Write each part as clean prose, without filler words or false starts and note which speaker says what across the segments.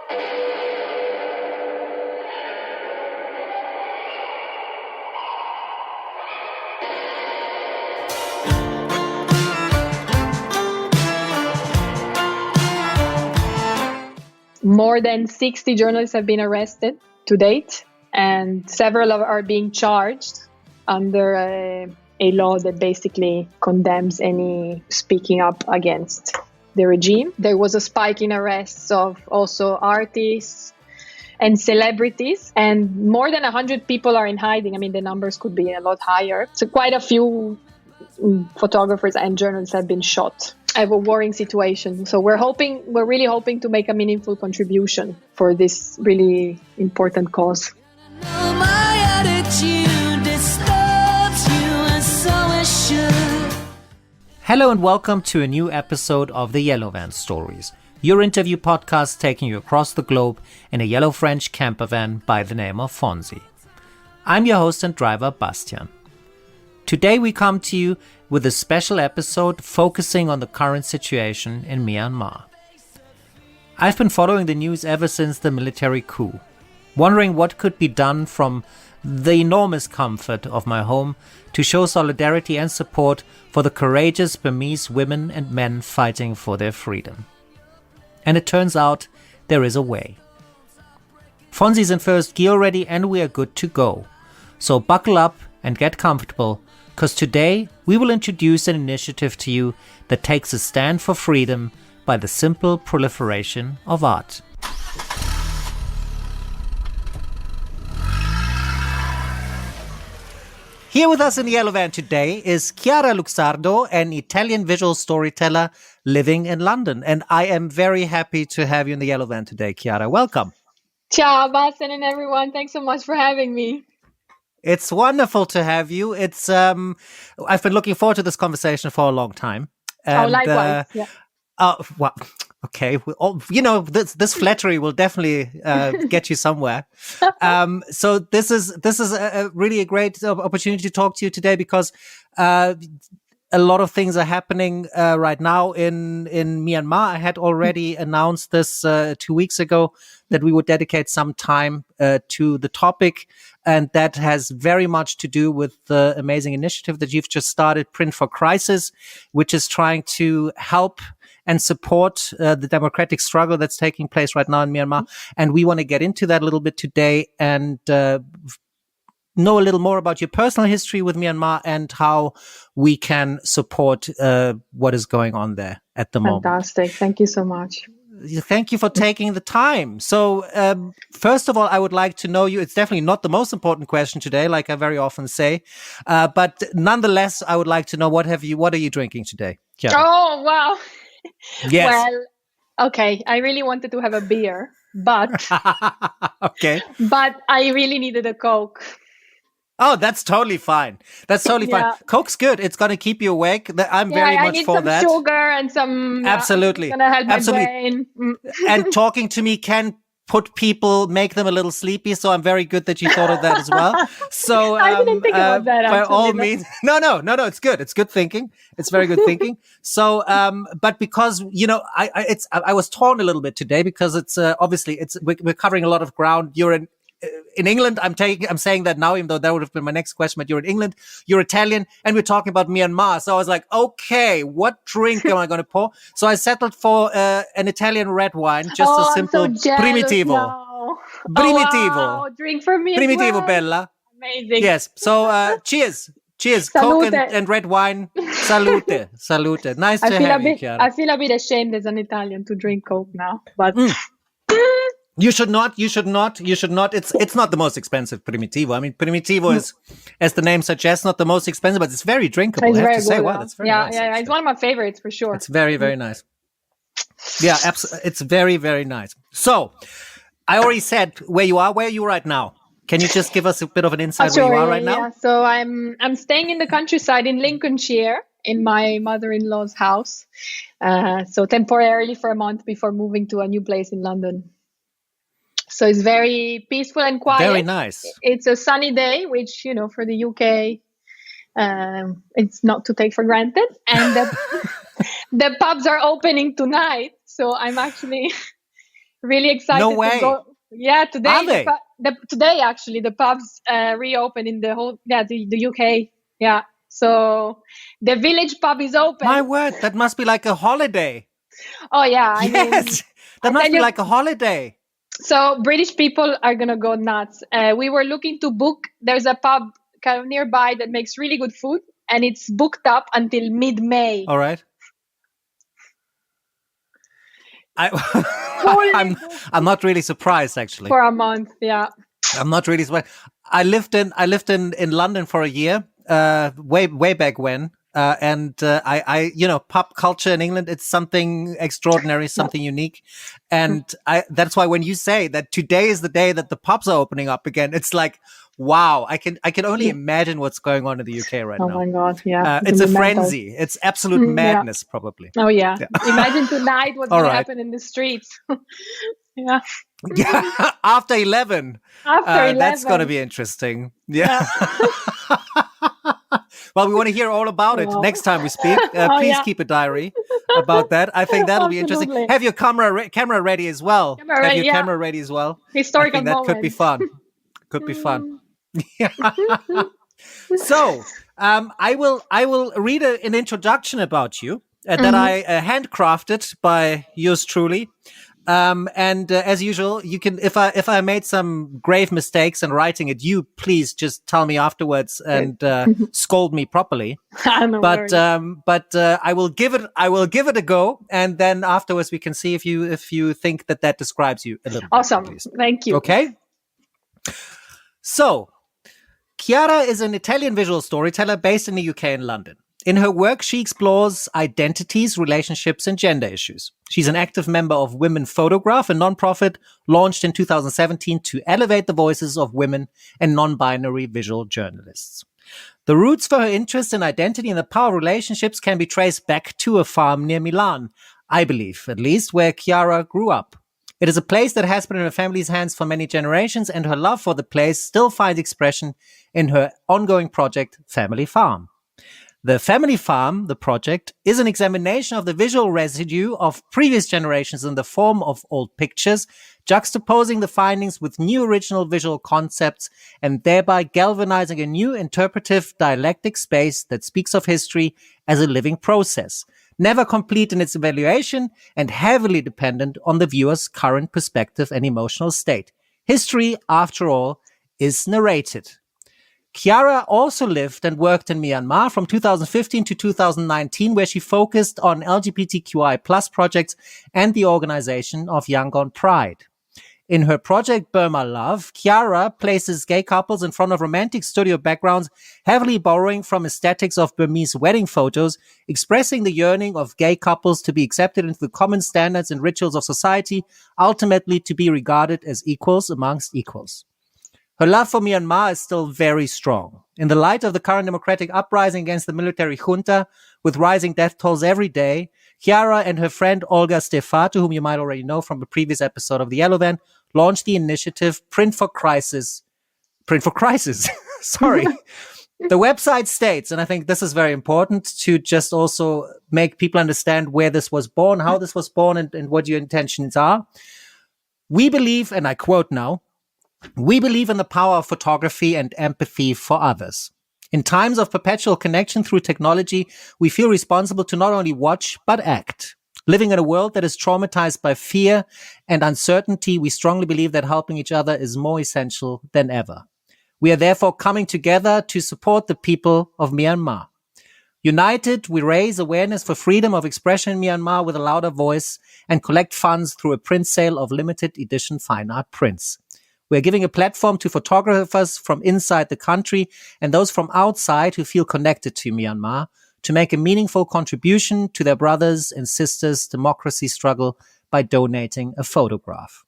Speaker 1: More than 60 journalists have been arrested to date, and several are being charged under a law that basically condemns any speaking up against the regime. There was a spike in arrests of also artists and celebrities, and more than 100 people are in hiding. I mean, the numbers could be a lot higher. So quite a few photographers and journalists have been shot. I have a worrying situation. So we're really hoping to make a meaningful contribution for this really important cause.
Speaker 2: Hello and welcome to a new episode of the Yellow Van Stories, your interview podcast taking you across the globe in a yellow French camper van by the name of Fonzie. I'm your host and driver, Bastian. Today we come to you with a special episode focusing on the current situation in Myanmar. I've been following the news ever since the military coup, wondering what could be done from the enormous comfort of my home to show solidarity and support for the courageous Burmese women and men fighting for their freedom. And it turns out there is a way. Fonzie's in first gear already and we are good to go. So buckle up and get comfortable, because today we will introduce an initiative to you that takes a stand for freedom by the simple proliferation of art. Here with us in the Yellow Van today is Chiara Luxardo, an Italian visual storyteller living in London. And I am very happy to have you in the Yellow Van today, Chiara. Welcome.
Speaker 1: Ciao, Bastian and everyone. Thanks so much for having me.
Speaker 2: It's wonderful to have you. It's I've been looking forward to this conversation for a long time. And,
Speaker 1: likewise. Yeah.
Speaker 2: Well, okay. This flattery will definitely get you somewhere. So this is really a great opportunity to talk to you today because a lot of things are happening right now in Myanmar. I had already announced this 2 weeks ago that we would dedicate some time to the topic. And that has very much to do with the amazing initiative that you've just started, Print for Crisis, which is trying to help and support the democratic struggle that's taking place right now in Myanmar. And we want to get into that a little bit today and know a little more about your personal history with Myanmar and how we can support what is going on there at the moment.
Speaker 1: Fantastic. Thank you so much.
Speaker 2: Thank you for taking the time. So, first of all, I would like to know you. It's definitely not the most important question today, like I very often say. But nonetheless, I would like to know what are you drinking today? Chiara?
Speaker 1: Oh, wow.
Speaker 2: Yes.
Speaker 1: Well, okay. I really wanted to have a beer, but
Speaker 2: okay.
Speaker 1: But I really needed a Coke.
Speaker 2: Oh, that's totally fine. That's totally fine. Coke's good. It's going to keep you awake. I'm very much for that.
Speaker 1: I need some sugar and some...
Speaker 2: Absolutely.
Speaker 1: It's going to help my brain.
Speaker 2: And talking to me can make them a little sleepy. So I'm very good that you thought of that as well. So
Speaker 1: I didn't think about that,
Speaker 2: by
Speaker 1: actually.
Speaker 2: all means. No. It's good. It's good thinking. It's very good thinking. So, but because, I was torn a little bit today because it's obviously we're covering a lot of ground. You're in England, I'm saying that now, even though that would have been my next question, but you're in England, you're Italian, and we're talking about Myanmar. So I was like, okay, what drink am I going to pour? So I settled for an Italian red wine, just a simple
Speaker 1: I'm so jealous
Speaker 2: Primitivo.
Speaker 1: now.
Speaker 2: Primitivo.
Speaker 1: Oh, wow. Drink for me
Speaker 2: Primitivo,
Speaker 1: as well.
Speaker 2: Bella.
Speaker 1: Amazing.
Speaker 2: Yes. So cheers. Cheers.
Speaker 1: Salute.
Speaker 2: Coke and red wine. Salute. Salute. Nice to have you, Chiara.
Speaker 1: I feel a bit ashamed as an Italian to drink Coke now, but...
Speaker 2: You should not. It's not the most expensive Primitivo. I mean, Primitivo is, as the name suggests, not the most expensive, but it's very drinkable.
Speaker 1: It's
Speaker 2: I have
Speaker 1: very
Speaker 2: to say,
Speaker 1: good,
Speaker 2: wow, that's very nice.
Speaker 1: Yeah. It's one of my favorites for sure.
Speaker 2: It's very, very nice. Yeah, it's very, very nice. So, I already said where you are right now. Can you just give us a bit of an insight where you are right now?
Speaker 1: Yeah. So I'm staying in the countryside in Lincolnshire in my mother-in-law's house. So temporarily for a month before moving to a new place in London. So it's very peaceful and quiet.
Speaker 2: Very nice.
Speaker 1: It's a sunny day, which, for the UK, it's not to take for granted. And the pubs are opening tonight. So I'm actually Really excited
Speaker 2: No
Speaker 1: to
Speaker 2: way.
Speaker 1: go. Yeah, today
Speaker 2: Are they?
Speaker 1: today actually the pubs reopen in the UK. Yeah, so the village pub is open.
Speaker 2: My word, that must be like a holiday.
Speaker 1: Oh yeah, I mean,
Speaker 2: Yes, that must be like a holiday.
Speaker 1: So British people are gonna go nuts. We were looking to book. There's a pub kind of nearby that makes really good food, and it's booked up until mid-May.
Speaker 2: All right. I'm not really surprised, actually.
Speaker 1: For a month, yeah.
Speaker 2: I'm not really surprised. I lived in London for a year, way back when. Pub culture in England, it's something extraordinary, something unique. And that's why when you say that today is the day that the pubs are opening up again, it's like, wow, I can only imagine what's going on in the UK right now.
Speaker 1: Oh my God, yeah.
Speaker 2: It's a frenzy. It's absolute madness, probably.
Speaker 1: Oh yeah. Imagine tonight what's going to happen in the streets. Yeah.
Speaker 2: Yeah. After 11. That's going to be interesting. Yeah. Well, we want to hear all about it next time we speak. Please keep a diary about that. I think that'll be interesting. Have your camera ready as well. Camera ready as well.
Speaker 1: Historical
Speaker 2: that
Speaker 1: moment.
Speaker 2: Could be fun. Could be fun. So, I will read an introduction about you that I handcrafted by yours truly. As usual, you can, if I made some grave mistakes in writing it, you please just tell me afterwards and scold me properly. But I will give it a go, and then afterwards we can see if you think that describes you a little.
Speaker 1: Awesome.
Speaker 2: Bit,
Speaker 1: thank you.
Speaker 2: Okay. So, Chiara is an Italian visual storyteller based in the UK and London. In her work, she explores identities, relationships, and gender issues. She's an active member of Women Photograph, a nonprofit launched in 2017 to elevate the voices of women and non-binary visual journalists. The roots for her interest in identity and the power of relationships can be traced back to a farm near Milan, I believe, at least, where Chiara grew up. It is a place that has been in her family's hands for many generations, and her love for the place still finds expression in her ongoing project, Family Farm. The Family Farm, the project, is an examination of the visual residue of previous generations in the form of old pictures, juxtaposing the findings with new original visual concepts and thereby galvanizing a new interpretive dialectic space that speaks of history as a living process, never complete in its evaluation and heavily dependent on the viewer's current perspective and emotional state. History, after all, is narrated. Chiara also lived and worked in Myanmar from 2015 to 2019, where she focused on LGBTQI+ projects and the organization of Yangon Pride. In her project Burma Love, Chiara places gay couples in front of romantic studio backgrounds, heavily borrowing from aesthetics of Burmese wedding photos, expressing the yearning of gay couples to be accepted into the common standards and rituals of society, ultimately to be regarded as equals amongst equals. Her love for Myanmar is still very strong. In the light of the current democratic uprising against the military junta, with rising death tolls every day, Chiara and her friend Olga Stefato, whom you might already know from a previous episode of the Yellow Van, launched the initiative Print for Crisis. Sorry. The website states, and I think this is very important to just also make people understand where this was born, how this was born, and what your intentions are. We believe, and I quote now, "We believe in the power of photography and empathy for others. In times of perpetual connection through technology, we feel responsible to not only watch, but act. Living in a world that is traumatized by fear and uncertainty, we strongly believe that helping each other is more essential than ever. We are therefore coming together to support the people of Myanmar. United, we raise awareness for freedom of expression in Myanmar with a louder voice and collect funds through a print sale of limited edition fine art prints. We're giving a platform to photographers from inside the country and those from outside who feel connected to Myanmar to make a meaningful contribution to their brothers' and sisters' democracy struggle by donating a photograph.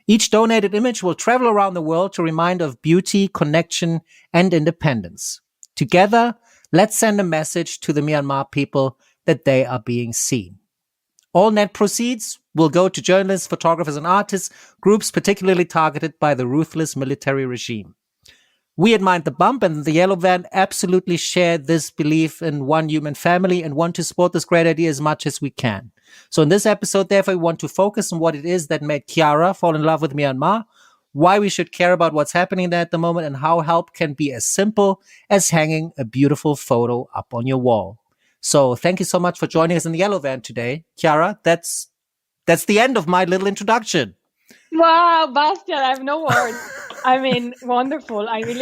Speaker 2: Each donated image will travel around the world to remind of beauty, connection, and independence. Together, let's send a message to the Myanmar people that they are being seen. All net proceeds will go to journalists, photographers, and artists, groups particularly targeted by the ruthless military regime. We at Mind the Bump and the Yellow Van absolutely share this belief in one human family and want to support this great idea as much as we can. So in this episode, therefore, we want to focus on what it is that made Chiara fall in love with Myanmar, why we should care about what's happening there at the moment, and how help can be as simple as hanging a beautiful photo up on your wall. So thank you so much for joining us in the Yellow Van today. Chiara, that's the end of my little introduction.
Speaker 1: Wow, Bastian, I have no words. I mean, wonderful. I don't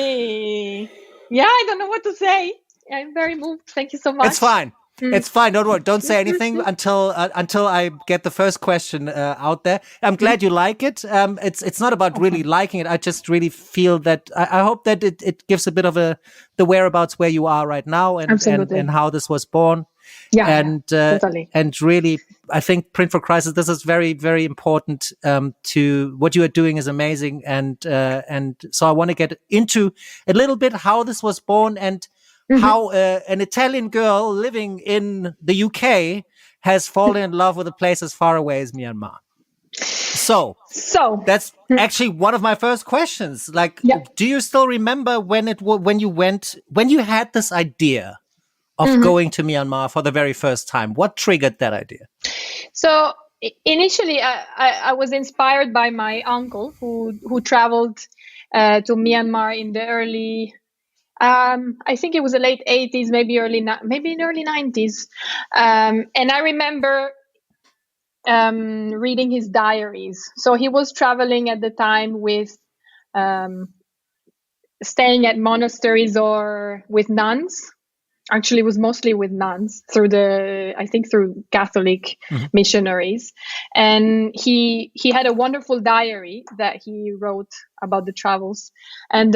Speaker 1: know what to say. I'm very moved. Thank you so much.
Speaker 2: It's fine. It's fine. Don't worry. Don't say anything until I get the first question out there. I'm glad you like it. It's not about really liking it. I just really feel that I hope that it gives a bit of the whereabouts where you are right now and how this was born.
Speaker 1: Yeah,
Speaker 2: and
Speaker 1: totally.
Speaker 2: And really, I think Print for Crisis. This is very, very important. To what you are doing is amazing, and so I want to get into a little bit how this was born and how an Italian girl living in the UK has fallen in love with a place as far away as Myanmar. So that's actually one of my first questions. Like, do you still remember when you had this idea of going to Myanmar for the very first time? What triggered that idea?
Speaker 1: So initially, I was inspired by my uncle who traveled to Myanmar in the early. I think it was the late 80s, maybe in early 90s. And I remember reading his diaries. So he was traveling at the time with staying at monasteries or with nuns. Actually, it was mostly with nuns through Catholic missionaries. And he had a wonderful diary that he wrote about the travels. And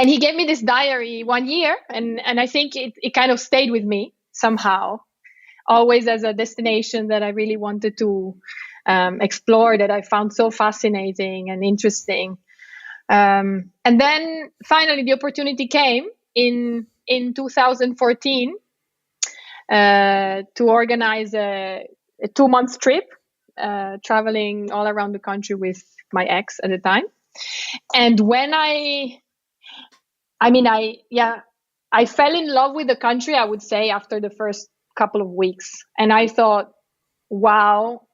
Speaker 1: he gave me this diary one year, and I think it kind of stayed with me somehow, always as a destination that I really wanted to explore, that I found so fascinating and interesting. And then finally the opportunity came in 2014 to organize a 2-month trip, traveling all around the country with my ex at the time. And when I fell in love with the country, I would say, after the first couple of weeks. And I thought, wow,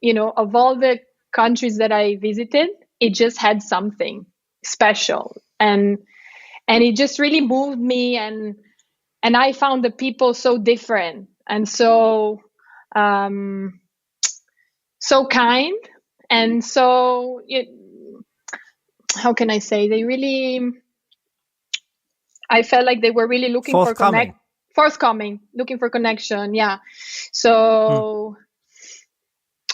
Speaker 1: of all the countries that I visited, it just had something special. And it just really moved me. And I found the people so different and so kind. And so, how can I say, I felt like they were really looking forthcoming, looking for connection. Yeah. So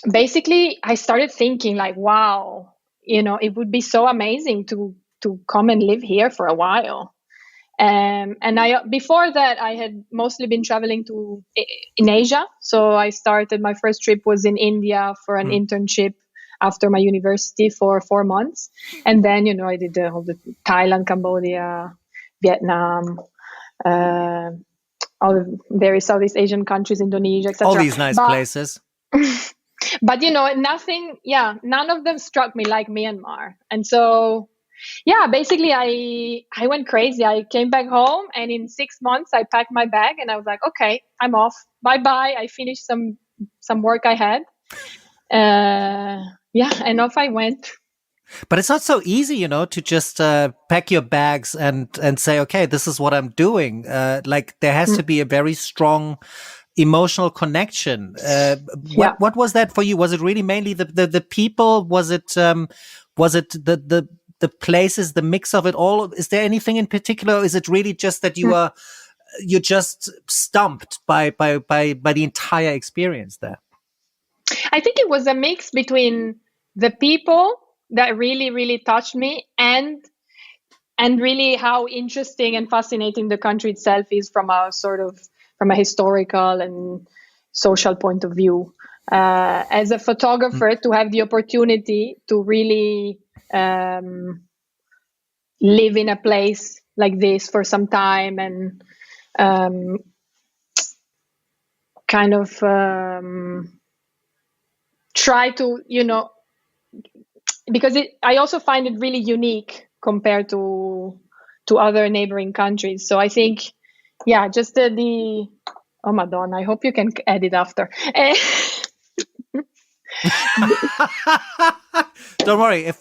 Speaker 1: basically I started thinking like, wow, it would be so amazing to come and live here for a while. And before that, I had mostly been traveling in Asia. So my first trip was in India for an internship after my university for 4 months. And then, I did all the Thailand, Cambodia, Vietnam, all the various Southeast Asian countries, Indonesia, etc.
Speaker 2: All these nice places.
Speaker 1: But, none of them struck me like Myanmar. And so, basically I went crazy. I came back home, and in 6 months I packed my bag and I was like, okay, I'm off. Bye-bye. I finished some work I had. And off I went.
Speaker 2: But it's not so easy, to just pack your bags and say, okay, this is what I'm doing. Like there has to be a very strong emotional connection. What was that for you? Was it really mainly the people? Was it the places, the mix of it all? Is there anything in particular? Or is it really just that you're just stumped by the entire experience there?
Speaker 1: I think it was a mix between the people that really, really touched me and really how interesting and fascinating the country itself is from a historical and social point of view. As a photographer, to have the opportunity to really live in a place like this for some time and try to, because I also find it really unique compared to other neighboring countries. So I think, yeah, just the oh Madonna, I hope you can edit after.
Speaker 2: Don't worry.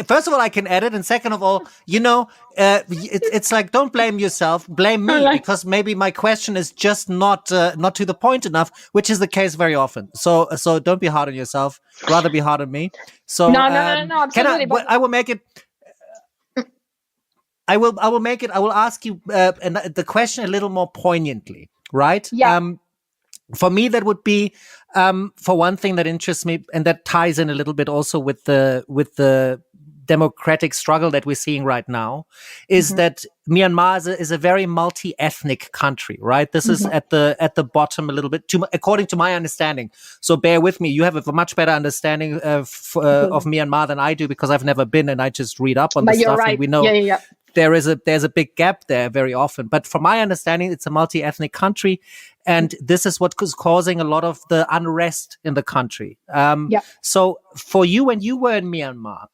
Speaker 2: First of all, I can edit, and second of all, it's like, don't blame yourself, blame me, because maybe my question is just not to the point enough, which is the case very often. So don't be hard on yourself. Rather be hard on me. So
Speaker 1: no, absolutely.
Speaker 2: I will make it. I will make it. I will ask you the question a little more poignantly, right?
Speaker 1: Yeah.
Speaker 2: For me, that would be, for one thing that interests me, and that ties in a little bit also with the democratic struggle that we're seeing right now, is that Myanmar is a very multi-ethnic country, right? This is at the bottom a little bit, according to my understanding. So bear with me. You have a much better understanding of Myanmar than I do, because I've never been and I just read up on the stuff.
Speaker 1: Right.
Speaker 2: And we know there's a big gap there very often. But from my understanding, it's a multi-ethnic country. And this is what is causing a lot of the unrest in the country. So for you, when you were in Myanmar,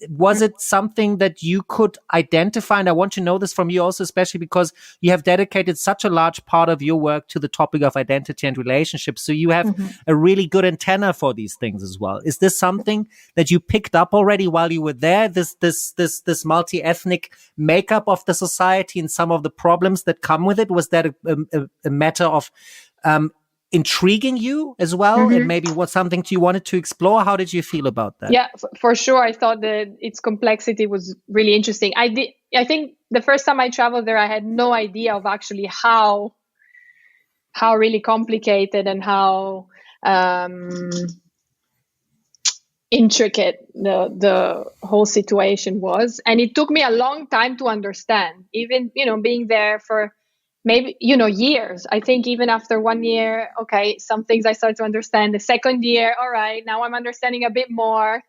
Speaker 2: was it something that you could identify? And I want to know this from you also, especially because you have dedicated such a large part of your work to the topic of identity and relationships. So you have a really good antenna for these things as well. Is this something that you picked up already while you were there? This multi-ethnic makeup of the society and some of the problems that come with it? Was that a matter of intriguing you as well, and maybe was something you wanted to explore? How did you feel about that?
Speaker 1: Yeah, for sure. I thought that its complexity was really interesting. I think the first time I traveled there, I had no idea of actually how really complicated and how intricate the whole situation was. And it took me a long time to understand, even, being there for maybe, years. I think even after 1 year, okay, some things I started to understand. The second year, all right, now I'm understanding a bit more.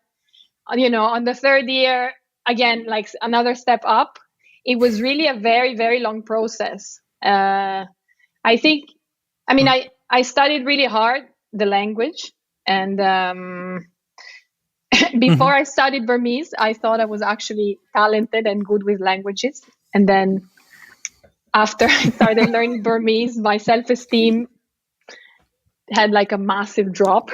Speaker 1: On the third year, again, like another step up. It was really a very, very long process. I studied really hard the language. And before I studied Burmese, I thought I was actually talented and good with languages. And then after I started learning Burmese, my self-esteem had like a massive drop.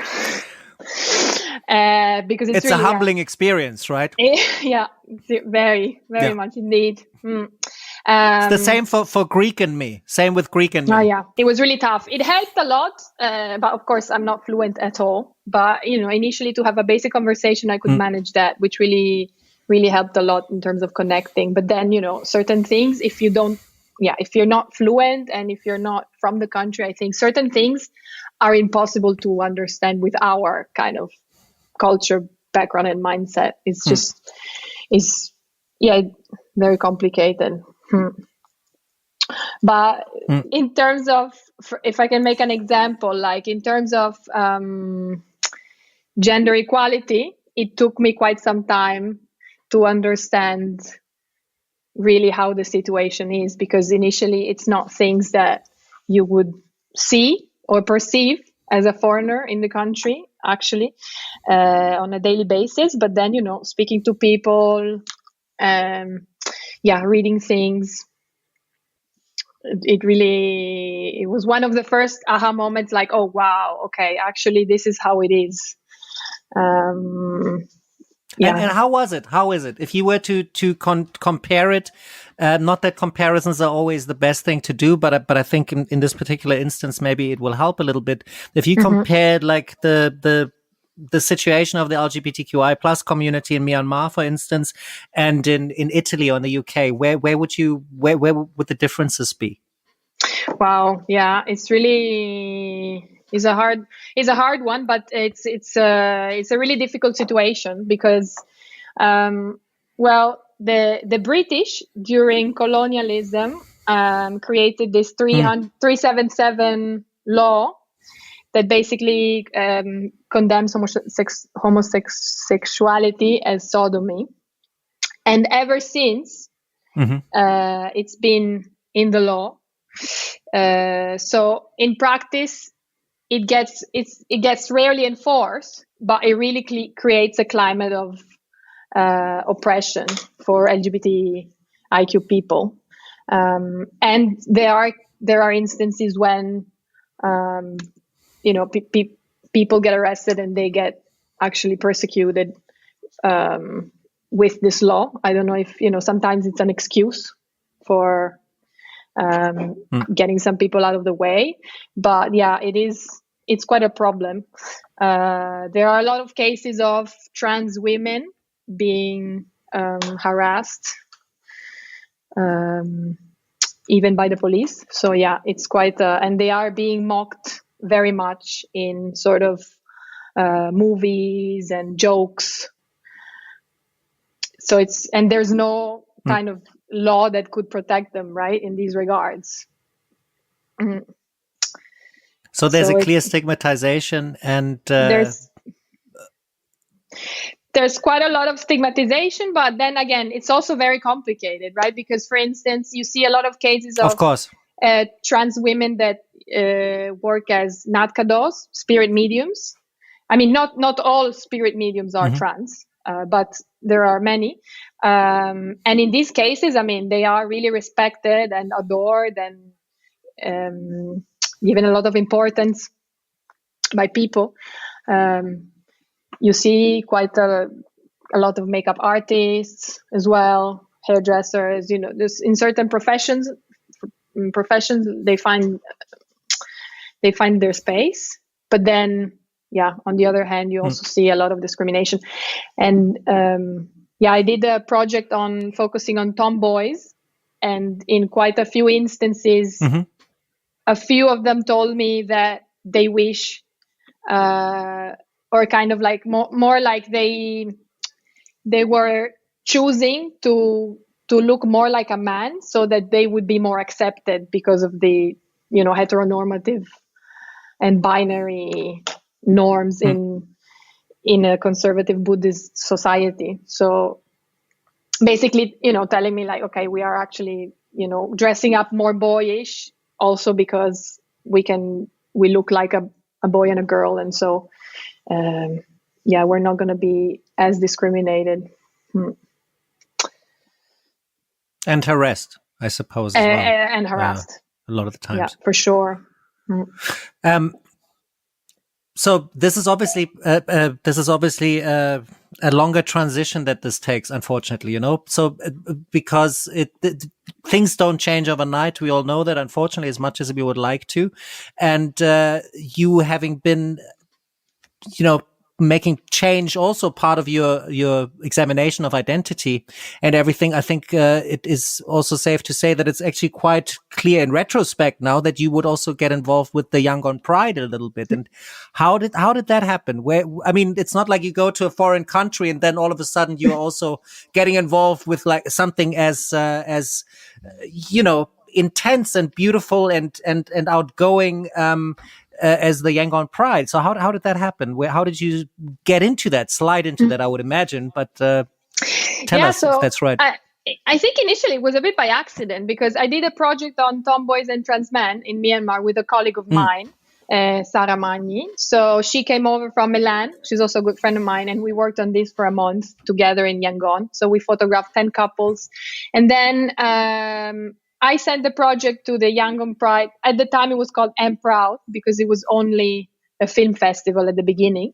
Speaker 1: Because it's really
Speaker 2: a humbling experience, right?
Speaker 1: Yeah, very, very much indeed.
Speaker 2: It's the same for Greek and me. Same with Greek and me.
Speaker 1: Oh, yeah. It was really tough. It helped a lot, but of course I'm not fluent at all. But, initially to have a basic conversation, I could manage that, which really, really helped a lot in terms of connecting. But then, certain things, if you're not fluent and if you're not from the country, I think certain things are impossible to understand with our kind of culture, background, and mindset. It's just, very complicated. But in terms of, if I can make an example, like in terms of gender equality, it took me quite some time to understand really how the situation is, because initially it's not things that you would see or perceive as a foreigner in the country, actually, on a daily basis. But then, speaking to people, reading things, it was one of the first aha moments, like, oh, wow, okay, actually, this is how it is.
Speaker 2: And how was it? How is it? If you were to compare it, not that comparisons are always the best thing to do, but I think in this particular instance, maybe it will help a little bit. If you compared like the situation of the LGBTQI plus community in Myanmar, for instance, and in Italy or in the UK, where would the differences be?
Speaker 1: Wow, yeah, it's really. It's a hard one, but it's a really difficult situation because, the British during colonialism created this 377 law that basically condemns homosexuality as sodomy, and ever since it's been in the law. So in practice, it gets rarely enforced, but it really creates a climate of oppression for LGBTIQ people. And there are instances when people get arrested and they get actually persecuted with this law. I don't know if sometimes it's an excuse for getting some people out of the way, but yeah, it's quite a problem. There are a lot of cases of trans women being harassed, even by the police. So yeah, it's quite, and they are being mocked very much in sort of movies and jokes. So and there's no kind of law that could protect them, right, in these regards. Mm-hmm.
Speaker 2: So there's a clear stigmatization, and
Speaker 1: there's quite a lot of stigmatization, but then again, it's also very complicated, right? Because, for instance, you see a lot of cases of
Speaker 2: course,
Speaker 1: trans women that work as natkados, spirit mediums. I mean, not all spirit mediums are trans, but there are many. And in these cases, I mean, they are really respected and adored and given a lot of importance by people. You see quite a lot of makeup artists as well, hairdressers. There's in certain professions they find their space. But then, yeah, on the other hand, you also see a lot of discrimination. And I did a project focusing on tomboys, and in quite a few instances, a few of them told me that they wish, or kind of like more like they were choosing to look more like a man so that they would be more accepted because of the heteronormative and binary norms in a conservative Buddhist society. So basically, telling me like, okay, we are actually dressing up more boyish also because we look like a boy and a girl, and so we're not going to be as discriminated
Speaker 2: and harassed, I suppose, as well.
Speaker 1: And harassed
Speaker 2: a lot of the times.
Speaker 1: Yeah, for sure.
Speaker 2: So this is obviously a longer transition that this takes, unfortunately. So because things don't change overnight. We all know that, unfortunately, as much as we would like to, and you having been, making change also part of your examination of identity and everything. I think it is also safe to say that it's actually quite clear in retrospect now that you would also get involved with the Yangon Pride a little bit. And how did that happen? It's not like you go to a foreign country and then all of a sudden you're also getting involved with like something as intense and beautiful and outgoing as the Yangon Pride. So how did that happen? How did you get into that, slide into that, I would imagine, but tell us if that's right.
Speaker 1: I think initially it was a bit by accident because I did a project on tomboys and trans men in Myanmar with a colleague of mine, Sarah Magni. So she came over from Milan. She's also a good friend of mine. And we worked on this for a month together in Yangon. So we photographed 10 couples. And then I sent the project to the Yangon Pride. At the time, it was called I'm Proud because it was only a film festival at the beginning.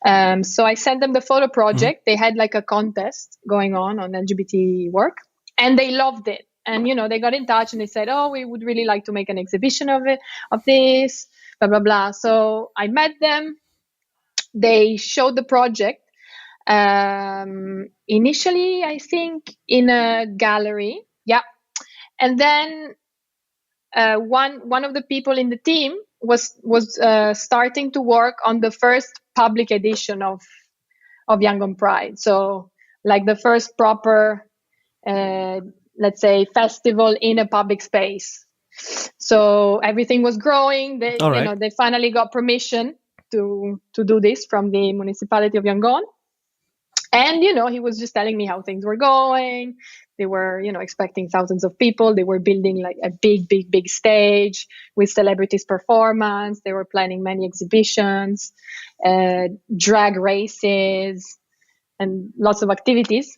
Speaker 1: So I sent them the photo project. They had like a contest going on LGBT work, and they loved it. And, they got in touch and they said, oh, we would really like to make an exhibition of this, blah, blah, blah. So I met them. They showed the project. Initially, I think in a gallery. Yeah. And then one of the people in the team was starting to work on the first public edition of Yangon Pride. So like the first proper, let's say, festival in a public space. So everything was growing. They finally got permission to do this from the municipality of Yangon. And, he was just telling me how things were going. They were, expecting thousands of people. They were building like a big, big, big stage with celebrities' performance. They were planning many exhibitions, drag races, lots of activities.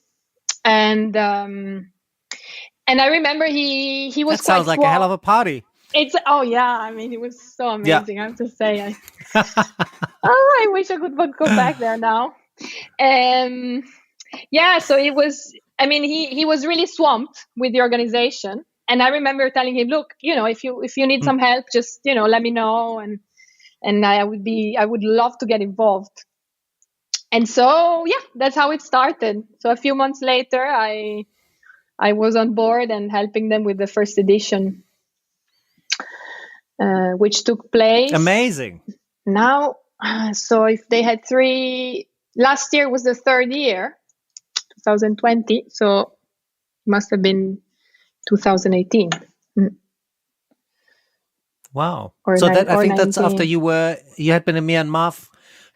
Speaker 1: And I remember he was
Speaker 2: that sounds
Speaker 1: quite
Speaker 2: like a hell of a party.
Speaker 1: It was so amazing.
Speaker 2: Yeah.
Speaker 1: I have to say, I wish I could go back there now. So it was. He was really swamped with the organization, and I remember telling him, "Look, if you need some help, just let me know, and I would love to get involved." And so that's how it started. So a few months later, I was on board and helping them with the first edition, which took place.
Speaker 2: Amazing.
Speaker 1: Now, so if they had three, last year was the third year, 2020. So it must have been 2018.
Speaker 2: Wow. So I think that's after you had been in Myanmar.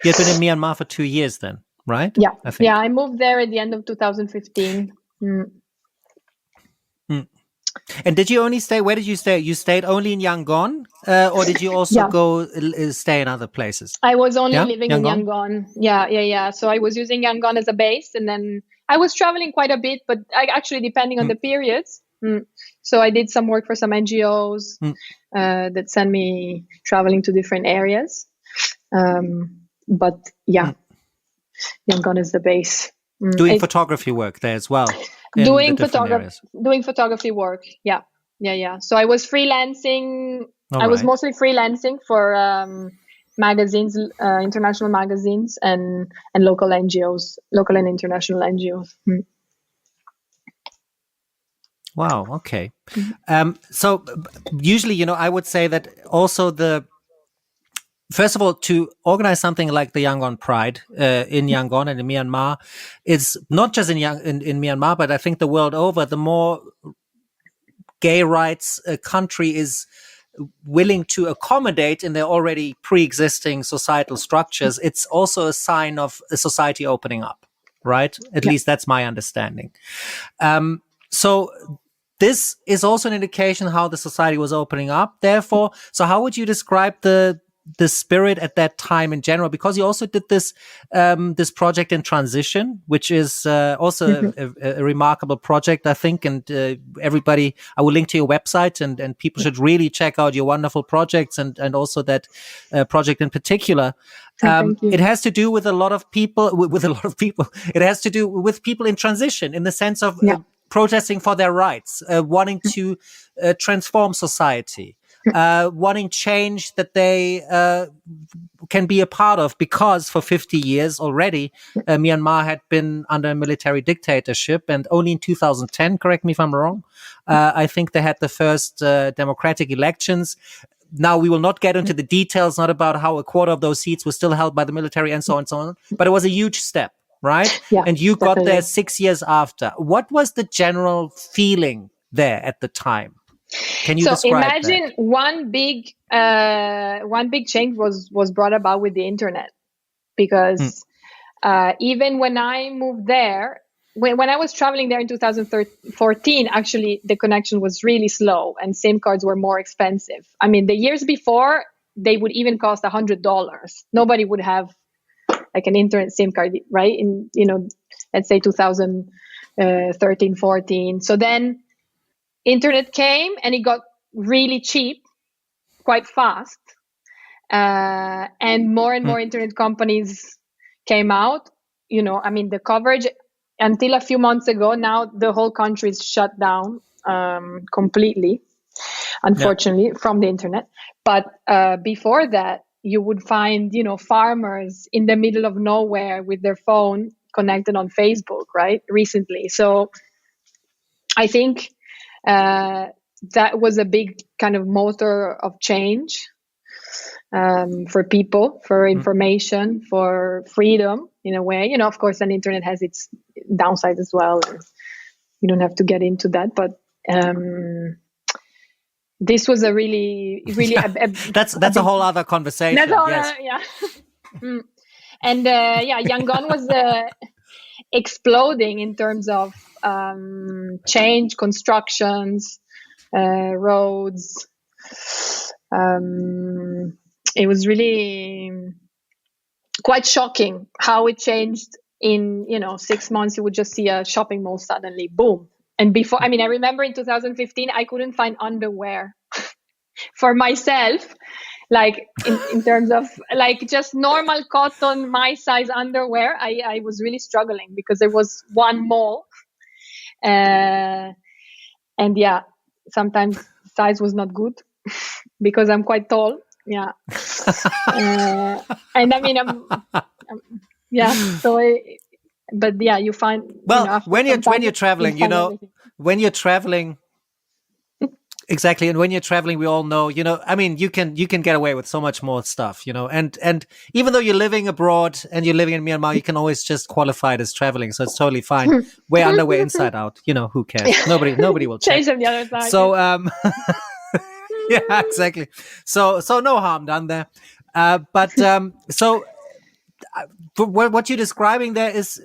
Speaker 2: You had been in Myanmar for 2 years then, right?
Speaker 1: Yeah.
Speaker 2: I think.
Speaker 1: Yeah, I moved there at the end of 2015.
Speaker 2: And did you only stay? Where did you stay? You stayed only in Yangon, or did you also go stay in other places?
Speaker 1: I was only living in Yangon. Yeah. So I was using Yangon as a base, and then I was traveling quite a bit, but actually depending on the periods. So I did some work for some NGOs that sent me traveling to different areas. But Yangon is the base.
Speaker 2: Doing photography work there as well.
Speaker 1: Doing photography work. Yeah. So I was freelancing. I was mostly freelancing for magazines, international magazines, and local NGOs, local and international NGOs.
Speaker 2: Wow. Okay. So usually, I would say that also first of all, to organize something like the Yangon Pride in Yangon and in Myanmar, is not just in Myanmar, but I think the world over, the more gay rights a country is willing to accommodate in their already pre-existing societal structures, it's also a sign of a society opening up, right? At least that's my understanding. So this is also an indication how the society was opening up. Therefore, so how would you describe the spirit at that time in general? Because you also did this project in transition, which is also a remarkable project, I think. And everybody, I will link to your website, and people should really check out your wonderful projects and also that project in particular. It has to do with a lot of people. It has to do with people in transition, in the sense of protesting for their rights, wanting to transform society. Wanting change that they can be a part of, because for 50 years already, Myanmar had been under a military dictatorship, and only in 2010, correct me if I'm wrong, I think they had the first democratic elections. Now, we will not get into the details, not about how a quarter of those seats were still held by the military and so on, but it was a huge step, right?
Speaker 1: Yeah,
Speaker 2: and you
Speaker 1: definitely.
Speaker 2: Got there 6 years after. What was the general feeling there at the time? Can you describe
Speaker 1: imagine
Speaker 2: that?
Speaker 1: one big change was brought about with the internet, because even when I moved there, when I was traveling there in 2014, actually the connection was really slow and SIM cards were more expensive. I mean, the years before, they would even cost $100. Nobody would have like an internet SIM card, right? In let's say 2013, 14. So then internet came and it got really cheap quite fast, and more internet companies came out. The coverage until a few months ago, now the whole country is shut down completely, unfortunately, from the internet. But before that, you would find farmers in the middle of nowhere with their phone connected on Facebook, right, recently. So I think that was a big kind of motor of change for people, for information, for freedom in a way. Of course, the internet has its downsides as well. And we don't have to get into that, but this was a really
Speaker 2: that's a whole other conversation.
Speaker 1: That's all, yeah. And Yangon was exploding in terms of change, constructions, roads. It was really quite shocking how it changed in 6 months you would just see a shopping mall suddenly boom. And before, I remember in 2015 I couldn't find underwear for myself, like in terms of like just normal cotton my size underwear. I was really struggling because there was one mall, and yeah, sometimes size was not good because I'm quite tall. Yeah. And yeah, so but yeah, you find
Speaker 2: when you're traveling, when you're traveling. Exactly. And when you're traveling, we all know, you can get away with so much more stuff, and even though you're living abroad and you're living in Myanmar, you can always just qualify it as traveling. So it's totally fine. Wear underwear inside out, who cares? Nobody will check.
Speaker 1: Change them the other side.
Speaker 2: So, yeah, exactly. So no harm done there. What you're describing there is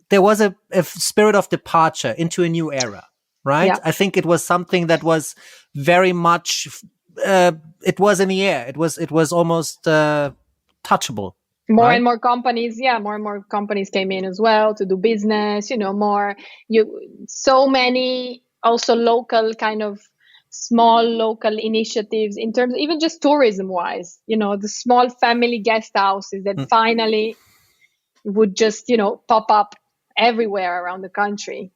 Speaker 2: there was a spirit of departure into a new era. Right. Yeah. I think it was something that was very much, it was in the air. It was almost touchable.
Speaker 1: More and more companies came in as well to do business, so many also local kind of small local initiatives in terms of even just tourism wise, the small family guest houses that finally would just, pop up everywhere around the country.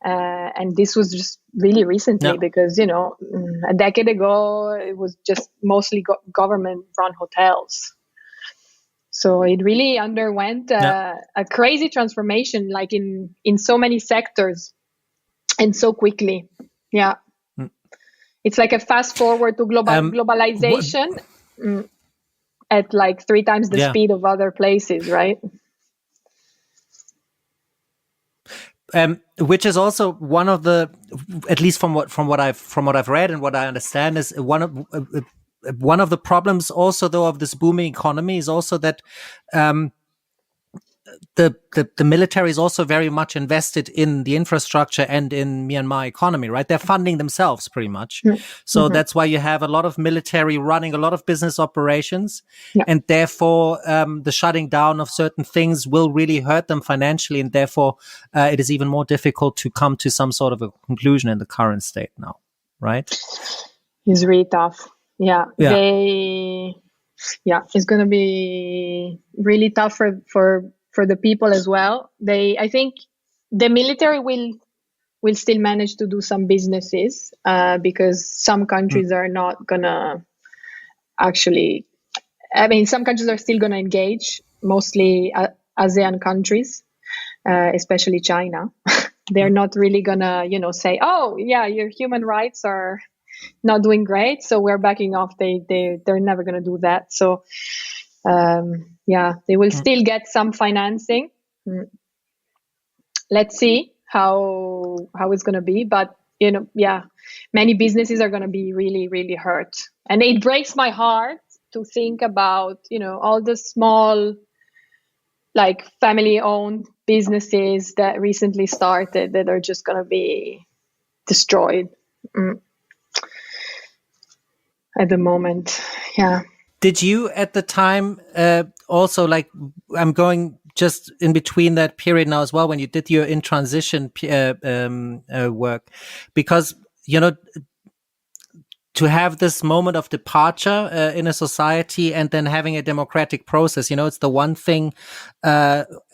Speaker 1: And this was just really recently because, a decade ago, it was just mostly government-run hotels. So it really underwent a crazy transformation, like in so many sectors and so quickly. Yeah. It's like a fast forward to globalization at like 3 times the speed of other places, right?
Speaker 2: Which is also one of the, at least from what I've read and what I understand, is one of the problems also though of this booming economy is also that the military is also very much invested in the infrastructure and in Myanmar economy, right? They're funding themselves pretty much. So that's why you have a lot of military running a lot of business operations. And therefore, the shutting down of certain things will really hurt them financially. And therefore, it is even more difficult to come to some sort of a conclusion in the current state now, right?
Speaker 1: It's really tough. Yeah. It's going to be really tough for the people as well. I think the military will still manage to do some businesses because some countries are not gonna actually. Some countries are still gonna engage, mostly ASEAN countries, especially China. They're not really gonna, say, "Oh, yeah, your human rights are not doing great, so we're backing off." They're never gonna do that. So. They will still get some financing. Let's see how it's going to be. But, many businesses are going to be really, really hurt. And it breaks my heart to think about, all the small, like family-owned businesses that recently started that are just going to be destroyed at the moment. Yeah.
Speaker 2: Did you at the time also, like, I'm going just in between that period now as well, when you did your in transition work, because, to have this moment of departure in a society and then having a democratic process, it's the one thing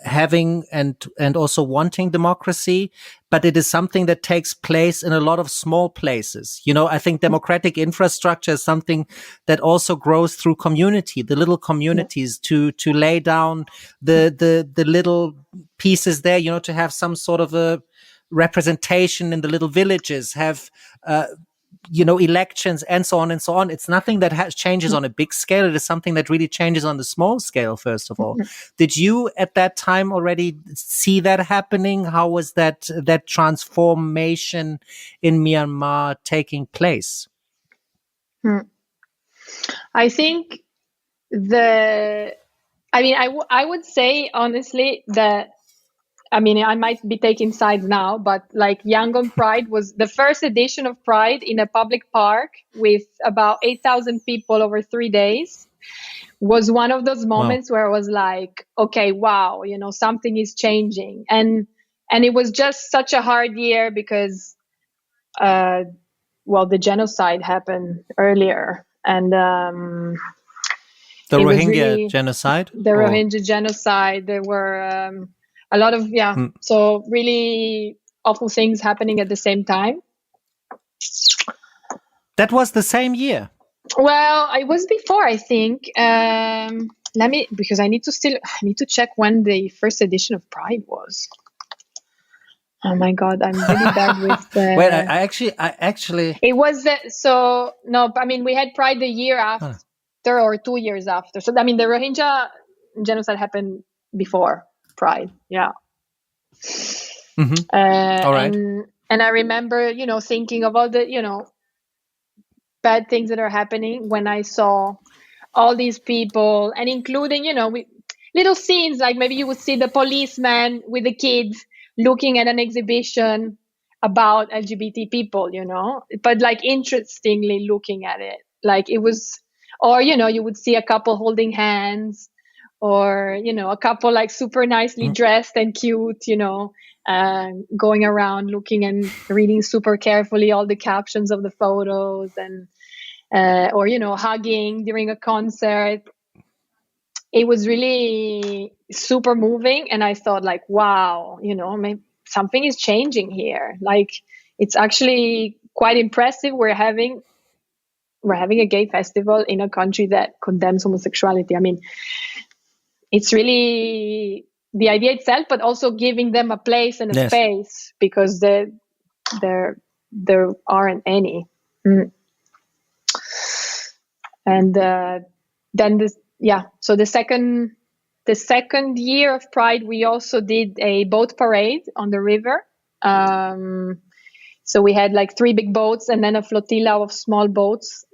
Speaker 2: having and also wanting democracy, but it is something that takes place in a lot of small places. I think democratic infrastructure is something that also grows through community, the little communities, to lay down the little pieces there, to have some sort of a representation in the little villages, have elections and so on and so on. It's nothing that changes on a big scale. It is something that really changes on the small scale, first of all. Did you at that time already see that happening? How was that transformation in Myanmar taking place?
Speaker 1: I think I would say honestly that I might be taking sides now, but like Yangon Pride was the first edition of Pride in a public park with about 8,000 people over 3 days, was one of those moments where I was like, okay, wow, something is changing. And it was just such a hard year because, the genocide happened earlier. And
Speaker 2: the Rohingya genocide?
Speaker 1: The Rohingya genocide. There were a lot of, so really awful things happening at the same time.
Speaker 2: That was the same year.
Speaker 1: Well, I was before, I think. Because I need to check when the first edition of Pride was. Oh my God, I'm really bad with.
Speaker 2: Wait, I actually.
Speaker 1: It was we had Pride the year after or 2 years after. So the Rohingya genocide happened before Pride. Yeah.
Speaker 2: Mm-hmm. All right.
Speaker 1: And I remember, thinking of all the, bad things that are happening when I saw all these people, and including, little scenes, like maybe you would see the policeman with the kids looking at an exhibition about LGBT people, but like interestingly looking at it, like it was, or, you would see a couple holding hands, or, a couple like super nicely dressed and cute, going around looking and reading super carefully all the captions of the photos, and or hugging during a concert. It was really super moving, and I thought like, wow, maybe something is changing here. Like, it's actually quite impressive. We're having a gay festival in a country that condemns homosexuality. It's really the idea itself, but also giving them a place and a space, because there aren't any. And then so the second year of Pride, we also did a boat parade on the river. So we had like 3 big boats and then a flotilla of small boats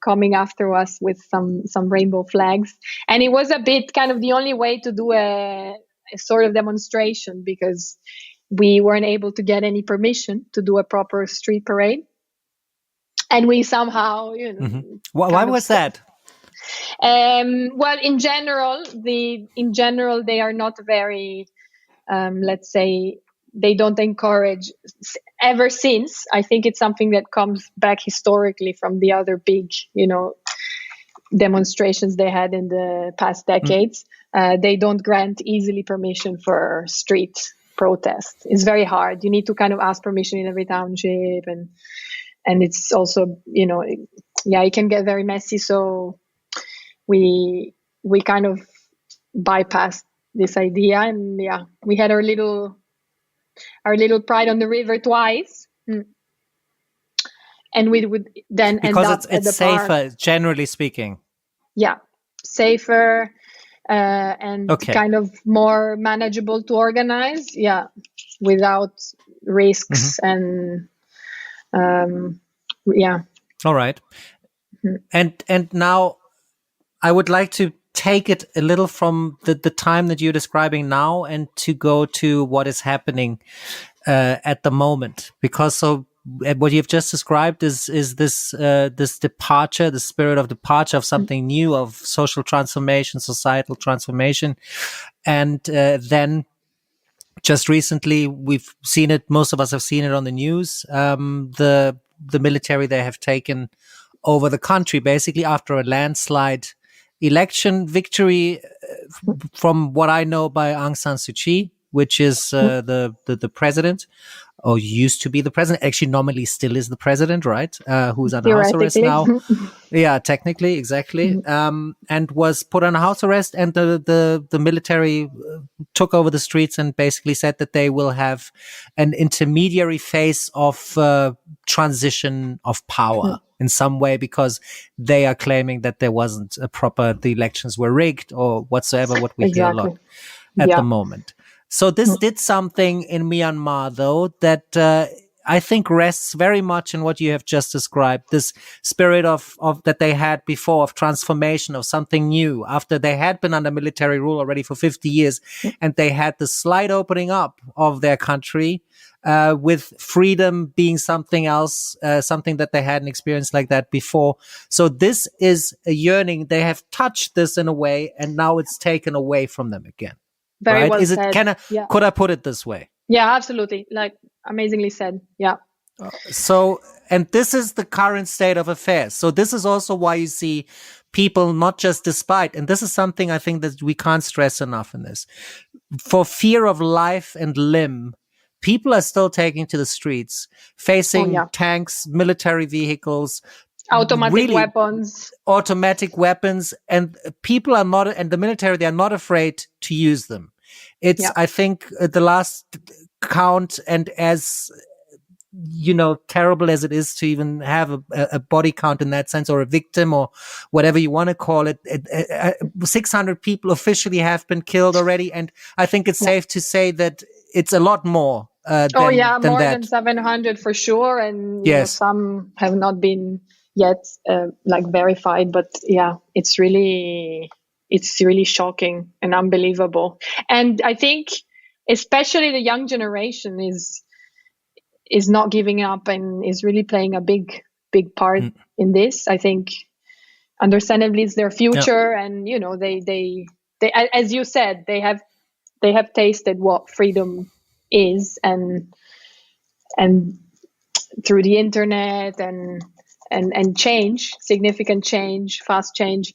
Speaker 1: coming after us with some rainbow flags. And it was a bit kind of the only way to do a sort of demonstration, because we weren't able to get any permission to do a proper street parade. And we somehow,
Speaker 2: Why was that?
Speaker 1: Well, in general, they are not very, let's say, they don't encourage. Ever since, I think it's something that comes back historically from the other big, demonstrations they had in the past decades. They don't grant easily permission for street protest. It's very hard. You need to kind of ask permission in every township, and it's also, it can get very messy. So we kind of bypassed this idea, and we had our little Pride on the river twice. And we would then
Speaker 2: because
Speaker 1: end up
Speaker 2: it's
Speaker 1: at the
Speaker 2: safer,
Speaker 1: park.
Speaker 2: Generally speaking.
Speaker 1: Yeah, safer and kind of more manageable to organize. Yeah, without risks and.
Speaker 2: All right. And now I would like to take it a little from the time that you're describing now and to go to what is happening at the moment, because what you've just described is this departure, the spirit of departure of something new, of social transformation, societal transformation, and then just recently we've seen it. Most of us have seen it on the news. The military, they have taken over the country basically after a landslide election victory, from what I know, by Aung San Suu Kyi, which is the president, or used to be the president. Actually, nominally still is the president, right? Who's under house arrest now. Yeah, technically, exactly. And was put on house arrest, and the military took over the streets and basically said that they will have an intermediary phase of transition of power in some way, because they are claiming that there wasn't the elections were rigged or whatsoever, what we hear a lot at the moment. So this did something in Myanmar, though, that I think rests very much in what you have just described, this spirit of that they had before, of transformation, of something new, after they had been under military rule already for 50 years, and they had the slight opening up of their country, with freedom being something else, something that they hadn't experienced like that before. So this is a yearning. They have touched this in a way, and now it's taken away from them again.
Speaker 1: Very
Speaker 2: right?
Speaker 1: well
Speaker 2: Is it
Speaker 1: said. Yeah.
Speaker 2: Could I put it this way?
Speaker 1: Yeah, absolutely. Like, amazingly said. Yeah.
Speaker 2: So, and this is the current state of affairs. So this is also why you see people not just despite, and this is something I think that we can't stress enough in this, for fear of life and limb, people are still taking to the streets, facing tanks, military vehicles,
Speaker 1: automatic
Speaker 2: weapons, and people are not, and the military, they are not afraid to use them. It's, I think, the last count, and as terrible as it is to even have a body count in that sense, or a victim, or whatever you want to call it, 600 people officially have been killed already. And I think it's safe to say that it's a lot more.
Speaker 1: More than 700 for sure. And some have not been yet verified. But it's really shocking and unbelievable. And I think especially the young generation is not giving up and is really playing a big part in this. I think understandably it's their future, and they as you said, they have tasted what freedom is, and through the internet and change, significant change, fast change,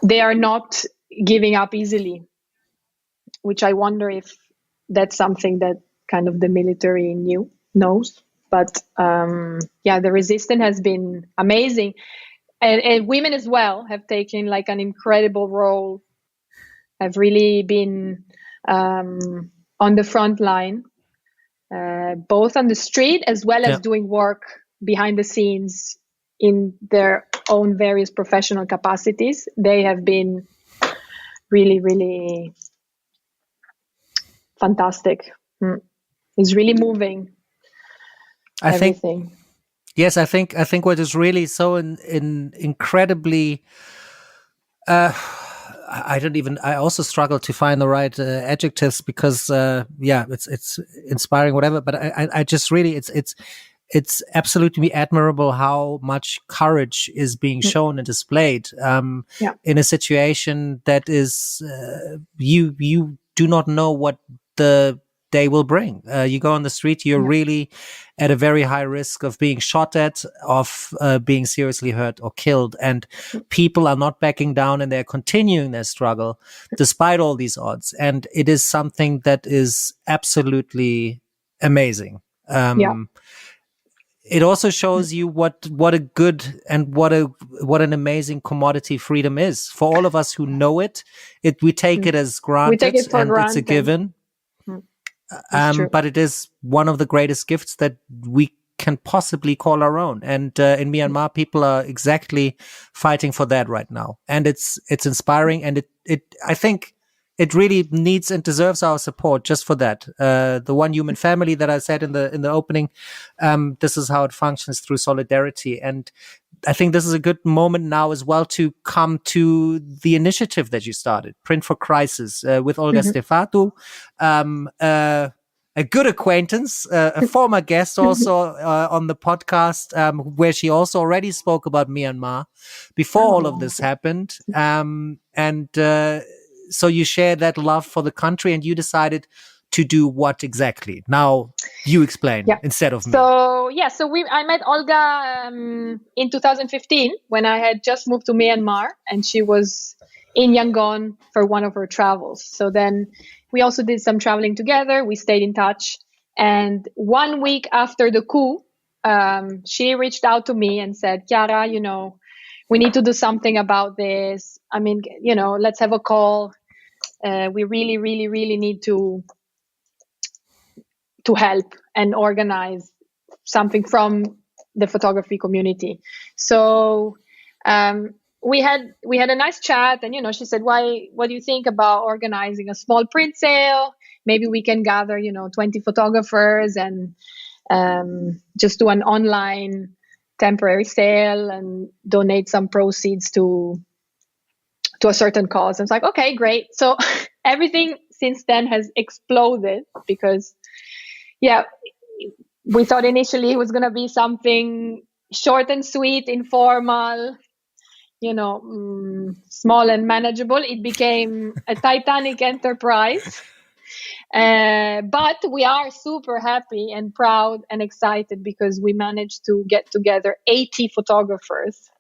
Speaker 1: they are not giving up easily, which I wonder if that's something that kind of the military knows. But the resistance has been amazing, and women as well have taken an incredible role, have really been on the front line, both on the street as well as doing work behind the scenes in their own various professional capacities. They have been really, really fantastic. It's really moving. I think what is really so incredibly, I also struggle to find the right adjectives, because it's inspiring, whatever, but I just really, it's absolutely admirable how much courage is being shown and displayed in a situation that is you do not know what the day will bring. You go on the street, you're really at a very high risk of being shot at, of being seriously hurt or killed. And people are not backing down, and they're continuing their struggle despite all these odds. And it is something that is absolutely amazing. It also shows you what a good and what an amazing commodity freedom is. For all of us who know it, we take it as granted, we take it for granted.
Speaker 2: It's a given. But it is one of the greatest gifts that we can possibly call our own. And in Myanmar, people are exactly fighting for that right now. And it's inspiring, and I think it really needs and deserves our support just for that. The one human family that I said in the opening, this is how it functions, through solidarity. And I think this is a good moment now as well to come to the initiative that you started, Print for Crisis, with Olga Stefatu, a good acquaintance, a former guest also on the podcast, where she also already spoke about Myanmar before all of this happened. So you share that love for the country, and you decided to do what exactly? Now you explain instead of me.
Speaker 1: So I met Olga in 2015 when I had just moved to Myanmar, and she was in Yangon for one of her travels. So then we also did some traveling together. We stayed in touch. And 1 week after the coup, she reached out to me and said, Chiara, we need to do something about this. I mean, let's have a call. We really, really, really need to help and organize something from the photography community. So we had a nice chat, and she said, what do you think about organizing a small print sale? Maybe we can gather 20 photographers and just do an online temporary sale and donate some proceeds to a certain cause. I was like, okay, great. So everything since then has exploded, because yeah, we thought initially it was going to be something short and sweet, informal, small and manageable. It became a titanic enterprise. But we are super happy and proud and excited because we managed to get together 80 photographers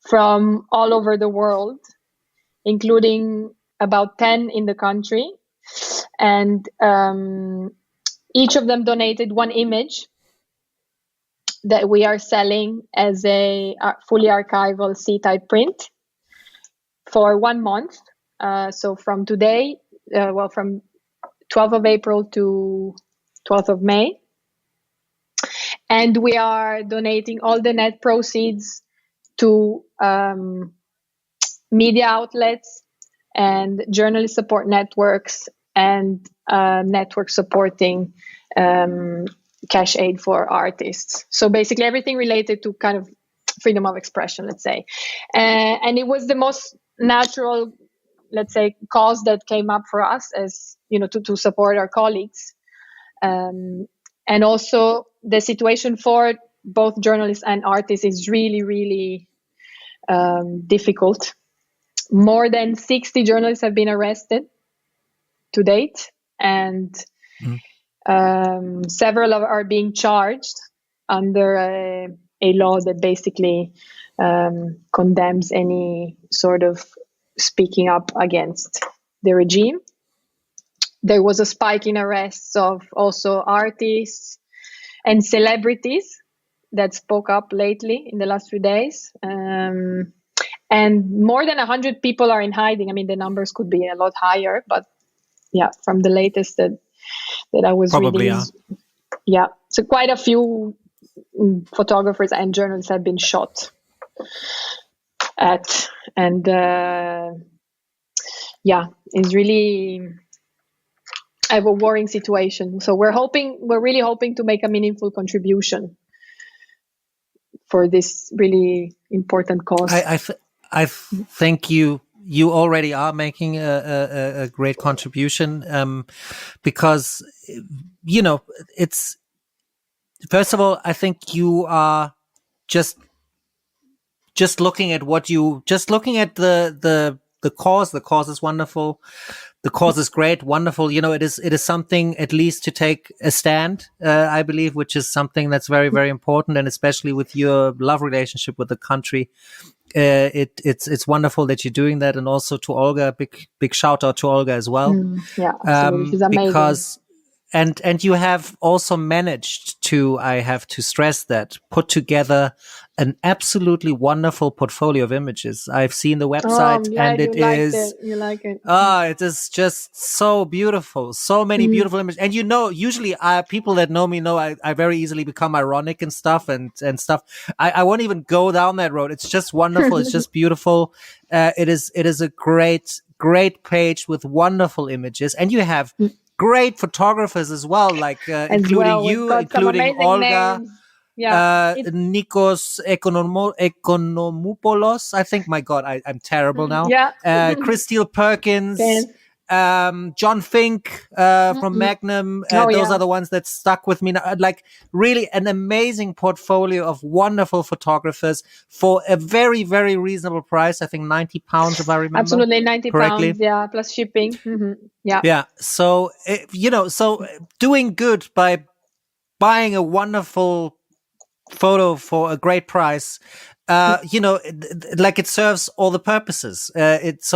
Speaker 1: from all over the world, including about 10 in the country. And each of them donated one image that we are selling as a fully archival C-type print for 1 month. So from today, from 12th of April to 12th of May. And we are donating all the net proceeds to media outlets and journalist support networks and network supporting cash aid for artists. So basically everything related to kind of freedom of expression, let's say. And it was the most natural, let's say, cause that came up for us as, to support our colleagues. And also the situation for both journalists and artists is really, really difficult. More than 60 journalists have been arrested to date, and several are being charged under a law that basically condemns any sort of speaking up against the regime. There was a spike in arrests of also artists and celebrities that spoke up lately in the last few days. And more than 100 people are in hiding. I mean, the numbers could be a lot higher, but yeah, from the latest that I was
Speaker 2: Probably,
Speaker 1: reading. Yeah. So quite a few photographers and journalists have been shot at. And it's really a worrying situation. So we're really hoping to make a meaningful contribution for this really important cause.
Speaker 2: I think you already are making a great contribution, because, it's, first of all, I think you are just looking at looking at the cause. The cause is wonderful. The cause is great, wonderful. It is something at least to take a stand, I believe, which is something that's very, very important. And especially with your love relationship with the country, it's wonderful that you're doing that. And also to Olga, big shout out to Olga as well.
Speaker 1: Yeah, absolutely. She's amazing.
Speaker 2: Because, and you have also managed to, I have to stress that, put together an absolutely wonderful portfolio of images. I've seen the website, and
Speaker 1: you like it.
Speaker 2: It is just so beautiful. So many beautiful images. And usually people that know me know I very easily become ironic and stuff and stuff. I won't even go down that road. It's just wonderful. It's just beautiful. It is a great page with wonderful images. And you have great photographers as well, like including you, including Olga.
Speaker 1: Names. Yeah,
Speaker 2: Nikos Ekonomopoulos. I think, my God, I'm terrible now.
Speaker 1: Yeah.
Speaker 2: Christine Perkins, John Fink from Magnum. Those are the ones that stuck with me now. Like, really an amazing portfolio of wonderful photographers for a very, very reasonable price. I think £90, if I remember.
Speaker 1: Absolutely, £90 correctly. Yeah, plus shipping. Yeah.
Speaker 2: Yeah. So, so doing good by buying a wonderful photo for a great price, like it serves all the purposes. It's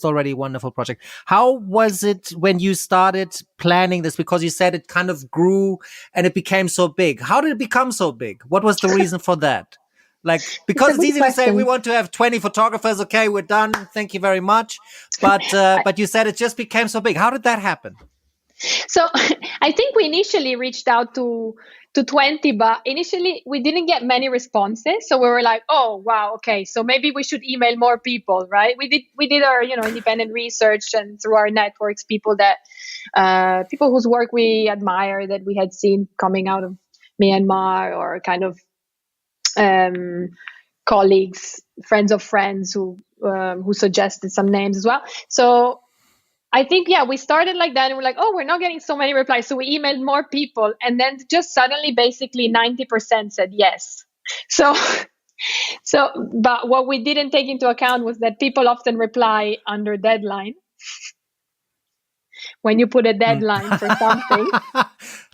Speaker 2: already a wonderful project. How was it when you started planning this? Because you said it kind of grew and it became so big. How did it become so big? What was the reason for that? Like, because it's easy to say we want to have 20 photographers. Okay, we're done. Thank you very much. But you said it just became so big. How did that happen?
Speaker 1: So I think we initially reached out to 20, but initially we didn't get many responses. So we were like, oh, wow, okay, so maybe we should email more people, right? We did our, independent research, and through our networks, people whose work we admire, that we had seen coming out of Myanmar, or kind of colleagues, friends of friends who suggested some names as well. So I think, yeah, we started like that and we're like, oh, we're not getting so many replies. So we emailed more people, and then just suddenly basically 90% said yes. So, but what we didn't take into account was that people often reply under deadline. When you put a deadline for something.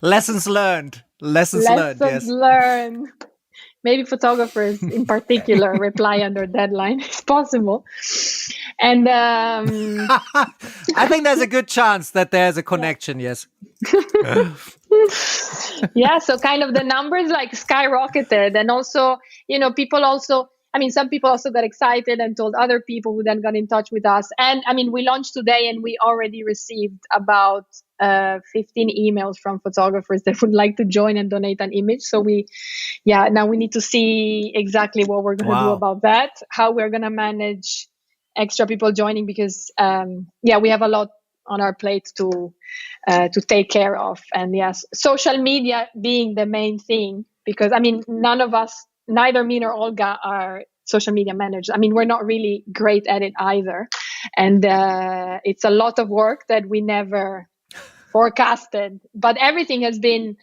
Speaker 2: Lessons learned. Lessons learned, yes.
Speaker 1: Learned. Maybe photographers in particular reply under deadline. It's possible. And
Speaker 2: I think there's a good chance that there's a connection, yes.
Speaker 1: Yeah, so kind of the numbers like skyrocketed. And also, people also, some people also got excited and told other people who then got in touch with us. And we launched today and we already received about 15 emails from photographers that would like to join and donate an image. So now we need to see exactly what we're going to do about that, how we're going to manage extra people joining, because we have a lot on our plate to take care of. And yes, social media being the main thing, because none of us, neither me nor Olga, are social media managers. We're not really great at it either. And it's a lot of work that we never forecasted, but everything has been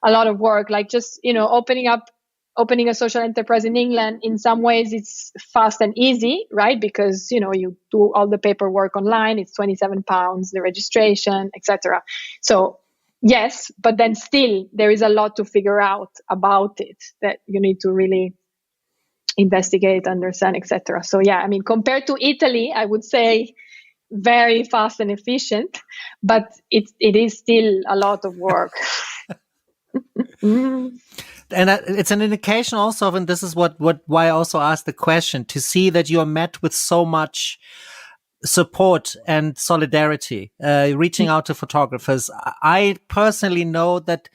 Speaker 1: a lot of work. Like just, opening a social enterprise in England, in some ways it's fast and easy, right? Because, you do all the paperwork online, it's £27, the registration, etc. So yes, but then still there is a lot to figure out about it that you need to really investigate, understand, etc. So yeah, compared to Italy, I would say very fast and efficient, but it is still a lot of work.
Speaker 2: And it's an indication also of, and this is why I also asked the question, to see that you are met with so much support and solidarity, reaching out to photographers. I personally know that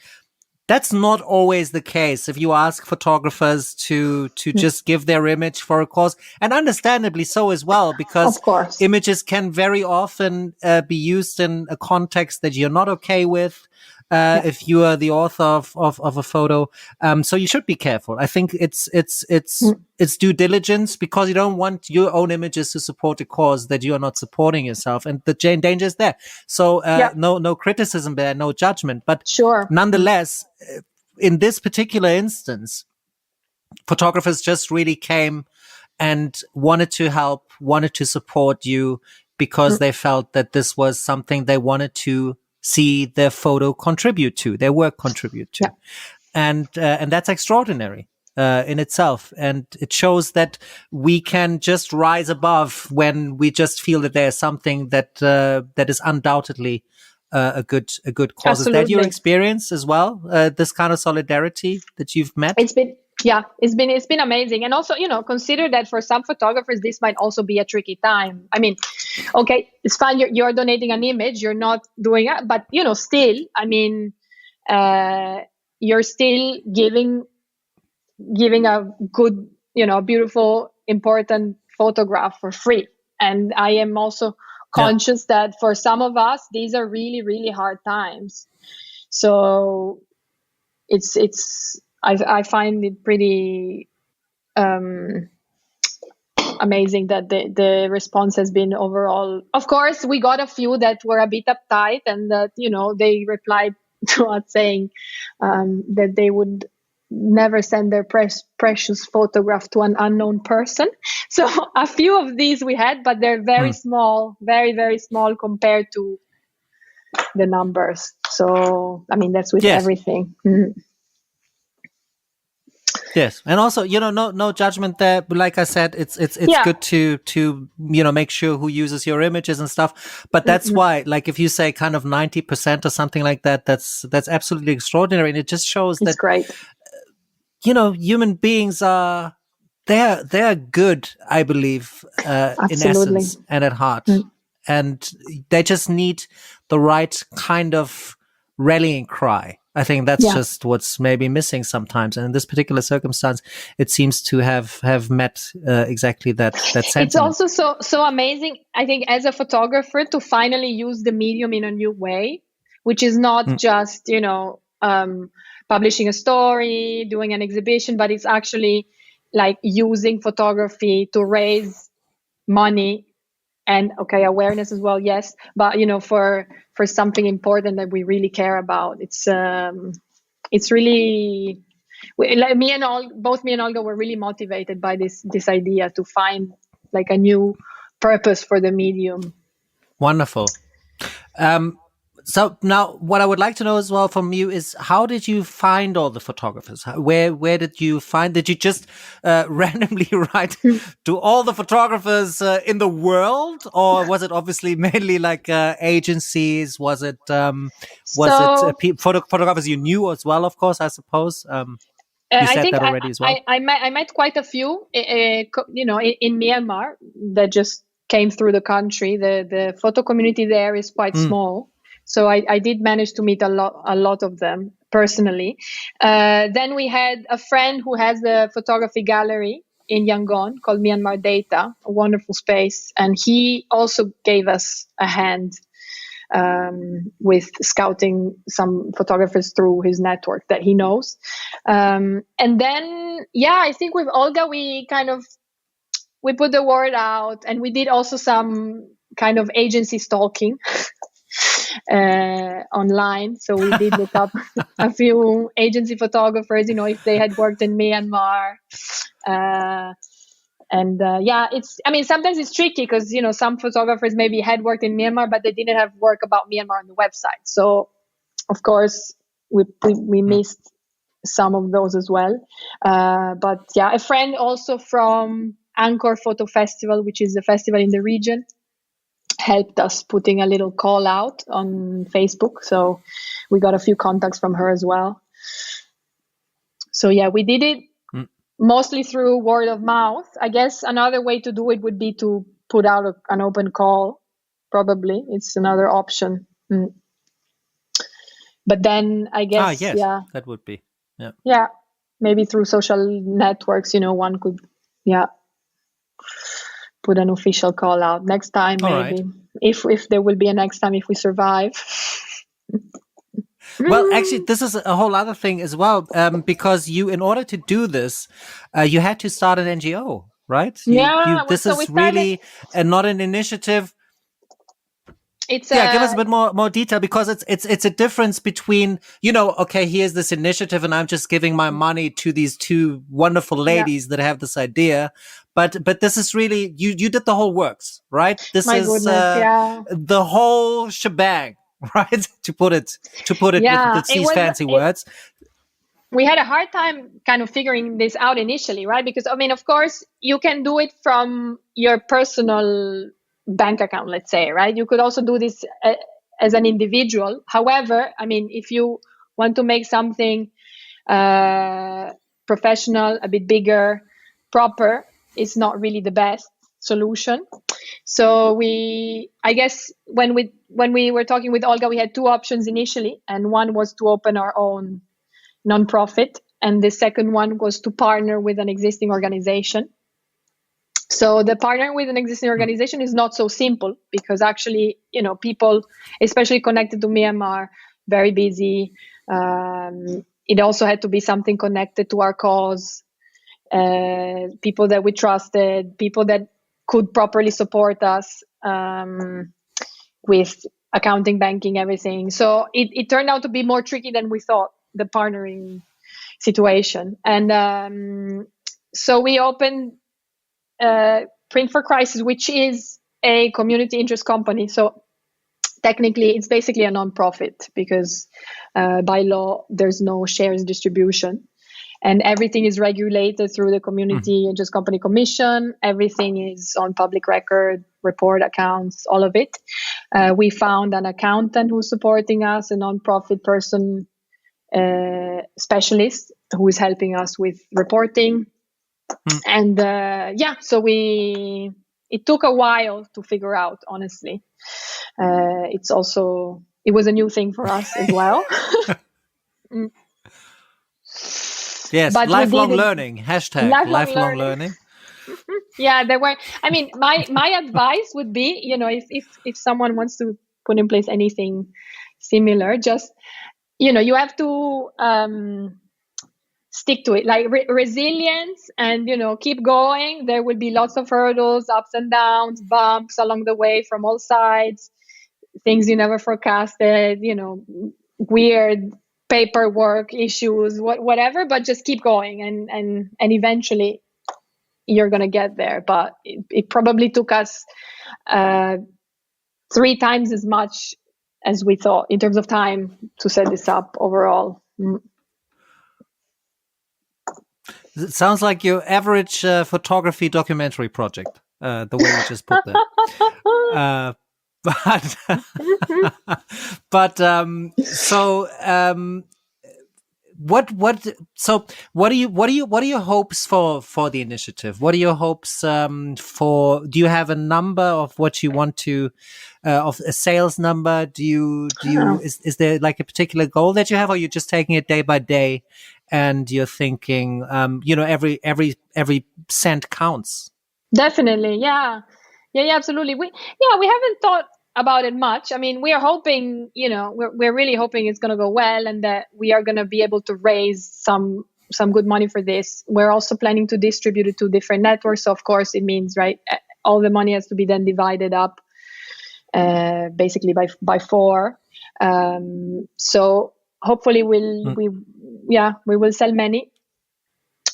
Speaker 2: that's not always the case. If you ask photographers to just give their image for a cause, and understandably so as well, because images can very often be used in a context that you're not okay with. If you are the author of a photo, so you should be careful. I think it's due diligence, because you don't want your own images to support a cause that you are not supporting yourself, and the danger is there. So no criticism there, no judgment, but nonetheless, in this particular instance, photographers just really came and wanted to help, wanted to support you, because they felt that this was something they wanted to see their photo contribute to, their work contribute to. And that's extraordinary in itself. And it shows that we can just rise above when we just feel that there's something that is undoubtedly a good cause. Absolutely. Is that your experience as well? This kind of solidarity that you've met?
Speaker 1: It's been amazing. And also, consider that for some photographers, this might also be a tricky time. Okay, it's fine. You're donating an image. You're not doing it, but still, you're still giving a good, beautiful, important photograph for free. And I am also conscious that for some of us, these are really, really hard times. So I find it pretty amazing that the response has been overall. Of course, we got a few that were a bit uptight, and that they replied to us saying that they would never send their precious photograph to an unknown person. So a few of these we had, but they're very small, very, very small compared to the numbers. So that's with everything. Mm-hmm.
Speaker 2: Yes, and also, no judgment there. But like I said, it's good to make sure who uses your images and stuff. But that's why, like, if you say kind of 90% or something like that, that's absolutely extraordinary, and it just shows that
Speaker 1: great.
Speaker 2: Human beings are they're good, I believe, in essence and at heart, and they just need the right kind of rallying cry. I think that's just what's maybe missing sometimes. And in this particular circumstance, it seems to have met exactly that sentiment.
Speaker 1: It's also so amazing, I think, as a photographer, to finally use the medium in a new way, which is not just, publishing a story, doing an exhibition, but it's actually like using photography to raise money and awareness as well, yes, but for something important that we really care about, it's really both me and Olga were really motivated by this idea to find like a new purpose for the medium.
Speaker 2: Wonderful. So now what I would like to know as well from you is, how did you find all the photographers? Where did you just randomly write to all the photographers in the world? Or was it obviously mainly like agencies? Was it photographers you knew as well, of course, I suppose? You said that already as well.
Speaker 1: I met quite a few, in Myanmar that just came through the country. The photo community there is quite small. So I did manage to meet a lot of them personally. Then we had a friend who has a photography gallery in Yangon called Myanmar Data, a wonderful space. And he also gave us a hand with scouting some photographers through his network that he knows. And then, I think with Olga, we put the word out, and we did also some kind of agency stalking online. So we did look up a few agency photographers, if they had worked in Myanmar. Sometimes it's tricky because, some photographers maybe had worked in Myanmar, but they didn't have work about Myanmar on the website. So, of course, we missed some of those as well. But a friend also from Angkor Photo Festival, which is a festival in the region, helped us putting a little call out on Facebook. So we got a few contacts from her as well. So we did it mostly through word of mouth. I guess another way to do it would be to put out an open call. Probably it's another option. But then I guess,
Speaker 2: that would be,
Speaker 1: maybe through social networks, one could, put an official call out next time, maybe. Right. If there will be a next time, if we survive.
Speaker 2: Well, actually, this is a whole other thing as well, because in order to do this, you had to start an NGO, right? This is really not an initiative.
Speaker 1: It's
Speaker 2: give us a bit more detail, because it's a difference between, here's this initiative and I'm just giving my money to these two wonderful ladies that have this idea. But this is really, you did the whole works, right? This is the whole shebang, right? To put it with these fancy words.
Speaker 1: We had a hard time kind of figuring this out initially, right? Because, of course, you can do it from your personal bank account, let's say, right? You could also do this as an individual. However, if you want to make something professional, a bit bigger, proper, it's not really the best solution. So I guess when we were talking with Olga, we had two options initially, and one was to open our own nonprofit, and the second one was to partner with an existing organization. So the partner with an existing organization is not so simple, because actually, people, especially connected to Myanmar, very busy. It also had to be something connected to our cause, people that we trusted, people that could properly support us with accounting, banking, everything. So it turned out to be more tricky than we thought, the partnering situation. And so we opened Print for Crisis, which is a community interest company. So technically, it's basically a non-profit, because by law, there's no shares distribution. And everything is regulated through the Community Interest Company Commission. Everything is on public record, report, accounts, all of it. We found an accountant who's supporting us, a non-profit person, specialist who is helping us with reporting. And so it took a while to figure out, honestly. It was a new thing for us as well.
Speaker 2: Yes, but lifelong learning, hashtag lifelong learning.
Speaker 1: There were, my advice would be, if someone wants to put in place anything similar, just, you have to stick to it, like resilience, and keep going. There will be lots of hurdles, ups and downs, bumps along the way from all sides, things you never forecasted, weird paperwork issues, whatever, but just keep going, and eventually you're going to get there. But it probably took us 3 times as much as we thought in terms of time to set this up overall.
Speaker 2: It sounds like your average photography documentary project, the way you just put that. But what are your hopes for the initiative? What are your hopes for? Do you have a number of what you want to of a sales number? Is there like a particular goal that you have, or you're just taking it day by day and you're thinking every cent counts?
Speaker 1: Definitely, yeah, absolutely. We haven't thought about it much. I mean, we are hoping, we're really hoping it's going to go well, and that we are going to be able to raise some good money for this. We're also planning to distribute it to different networks. So of course, it means, right, all the money has to be then divided up, basically by 4. So hopefully we will sell many.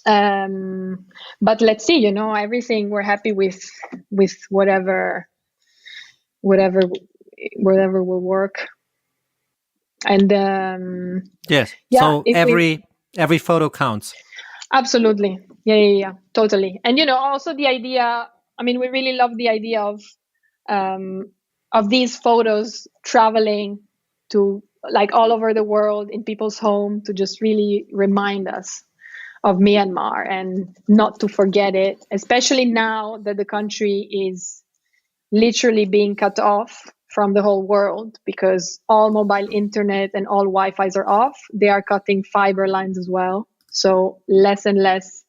Speaker 1: But let's see, everything, we're happy with whatever will work. And
Speaker 2: yes, so every photo counts.
Speaker 1: Absolutely. Yeah, totally. And also the idea, I mean, we really love the idea of these photos traveling to like all over the world in people's home, to just really remind us of Myanmar and not to forget it, especially now that the country is literally being cut off from the whole world, because all mobile internet and all Wi-Fi's are off. They are cutting fiber lines as well. So less and less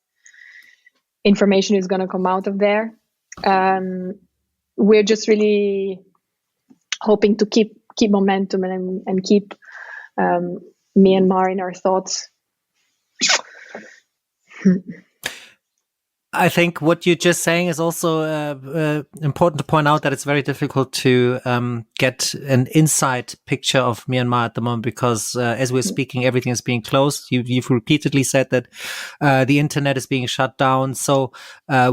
Speaker 1: information is going to come out of there. We're just really hoping to keep momentum and keep Myanmar in our thoughts.
Speaker 2: I think what you're just saying is also important to point out, that it's very difficult to get an inside picture of Myanmar at the moment, because as we're speaking, everything is being closed. You've repeatedly said that the internet is being shut down. So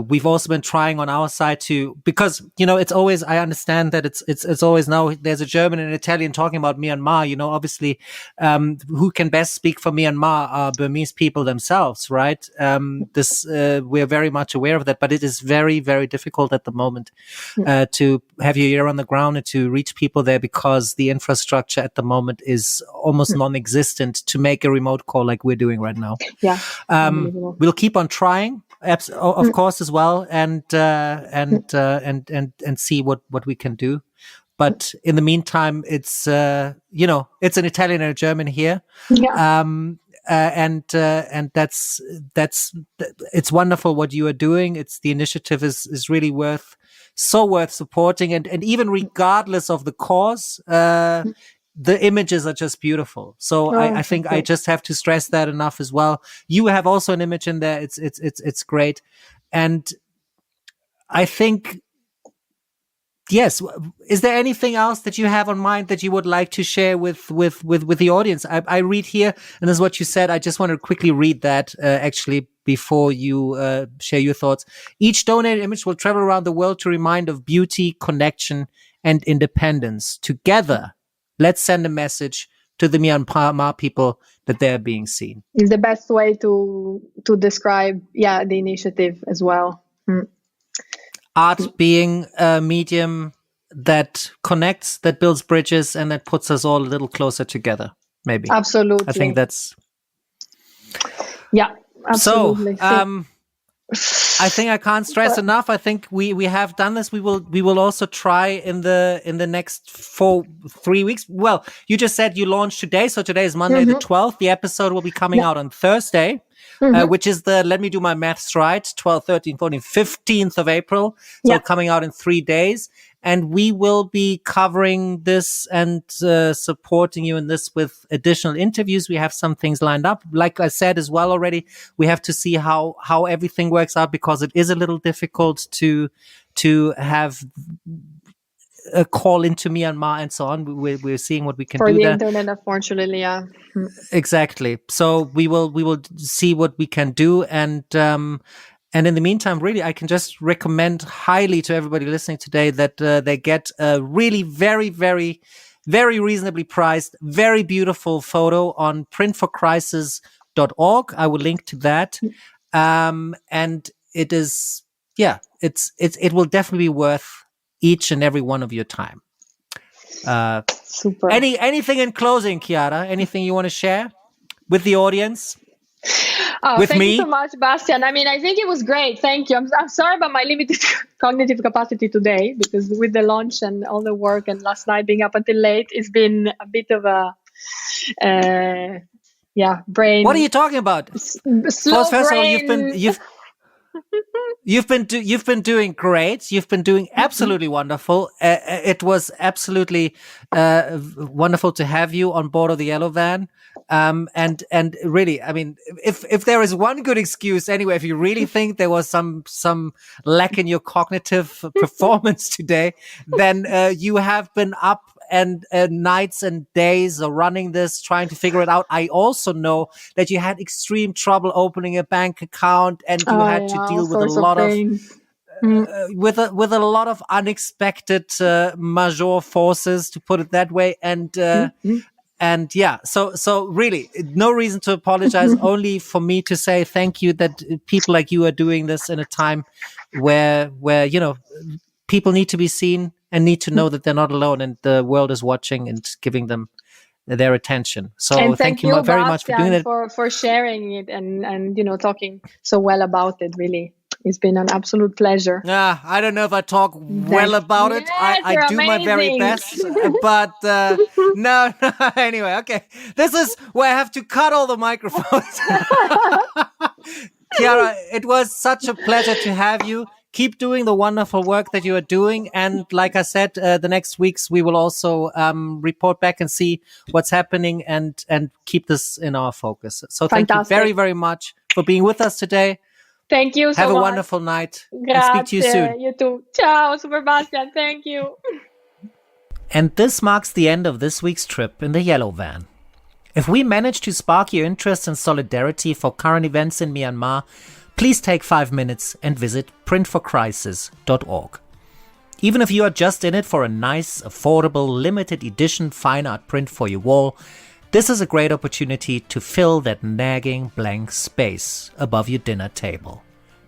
Speaker 2: we've also been trying on our side because it's always, I understand that it's always, now there's a German and an Italian talking about Myanmar. Obviously, who can best speak for Myanmar are Burmese people themselves, right? We're very much aware of that, but it is very, very difficult at the moment to have your ear on the ground and to reach people there, because the infrastructure at the moment is almost non-existent to make a remote call like we're doing right now.
Speaker 1: Yeah,
Speaker 2: we'll keep on trying, of course, as well, and see what we can do. But in the meantime, it's it's an Italian and a German here.
Speaker 1: Yeah.
Speaker 2: And that's it's wonderful what you are doing. The initiative is really worth supporting, and even regardless of the cause, the images are just beautiful. So I think I just have to stress that enough as well. You have also an image in there. It's great, and I think. Yes. Is there anything else that you have on mind that you would like to share with the audience? I read here, and this is what you said. I just want to quickly read that actually before you share your thoughts. Each donated image will travel around the world to remind of beauty, connection, and independence. Together, let's send a message to the Myanmar people that they're being seen.
Speaker 1: Is the best way to describe, the initiative as well.
Speaker 2: Art being a medium that connects, that builds bridges, and that puts us all a little closer together, maybe.
Speaker 1: Absolutely.
Speaker 2: I think that's...
Speaker 1: Yeah, absolutely.
Speaker 2: So, I think I can't stress enough. I think we have done this. We will also try in the next 3 weeks. Well, you just said you launched today, so today is Monday the 12th. The episode will be coming out on Thursday. which is let me do my maths right, 12, 13, 14, 15th of April. So coming out in 3 days. And we will be covering this and supporting you in this with additional interviews. We have some things lined up. Like I said as well already, we have to see how everything works out, because it is a little difficult to have a call into Myanmar and so on. We're seeing what we can do
Speaker 1: for the
Speaker 2: there.
Speaker 1: internet, unfortunately. Yeah,
Speaker 2: exactly. So we will see what we can do, and in the meantime, really, I can just recommend highly to everybody listening today that they get a really very, very, very reasonably priced, very beautiful photo on printforcrisis.org. I will link to that, and it is it will definitely be worth each and every one of your time.
Speaker 1: Super.
Speaker 2: Anything in closing, Chiara? Anything you want to share with the audience?
Speaker 1: Thank you so much, Bastian. I mean, I think it was great. Thank you. I'm sorry about my limited cognitive capacity today, because with the launch and all the work and last night being up until late, it's been a bit of a brain.
Speaker 2: What are you talking about?
Speaker 1: Slow
Speaker 2: First
Speaker 1: brain.
Speaker 2: of all, you've been doing great. You've been doing absolutely wonderful. It was absolutely wonderful to have you on board of the Yellow Van. And really, I mean, if there is one good excuse anyway, if you really think there was some lack in your cognitive performance today, then you have been up and nights and days running this, trying to figure it out. I also know that you had extreme trouble opening a bank account, and you had to deal with a lot of with a lot of unexpected major forces, to put it that way, and. And so really, no reason to apologize. Only for me to say thank you that people like you are doing this in a time where people need to be seen and need to know that they're not alone, and the world is watching and giving them their attention. So
Speaker 1: and
Speaker 2: thank you very much for doing it,
Speaker 1: for sharing it and talking so well about it. Really. It's been an absolute pleasure.
Speaker 2: I don't know if I talk well about it. I do my very best, but no. Anyway, okay. This is where I have to cut all the microphones. Chiara, it was such a pleasure to have you. Keep doing the wonderful work that you are doing. And like I said, the next weeks we will also report back and see what's happening and keep this in our focus. So thank you very, very much for being with us today.
Speaker 1: Thank you so much.
Speaker 2: Have a wonderful night.
Speaker 1: Grazie.
Speaker 2: And speak to you soon.
Speaker 1: You too. Ciao, Super Bastian. Thank you.
Speaker 2: And this marks the end of this week's trip in the Yellow Van. If we managed to spark your interest and solidarity for current events in Myanmar, please take 5 minutes and visit printforcrisis.org. Even if you are just in it for a nice, affordable, limited edition fine art print for your wall, this is a great opportunity to fill that nagging blank space above your dinner table.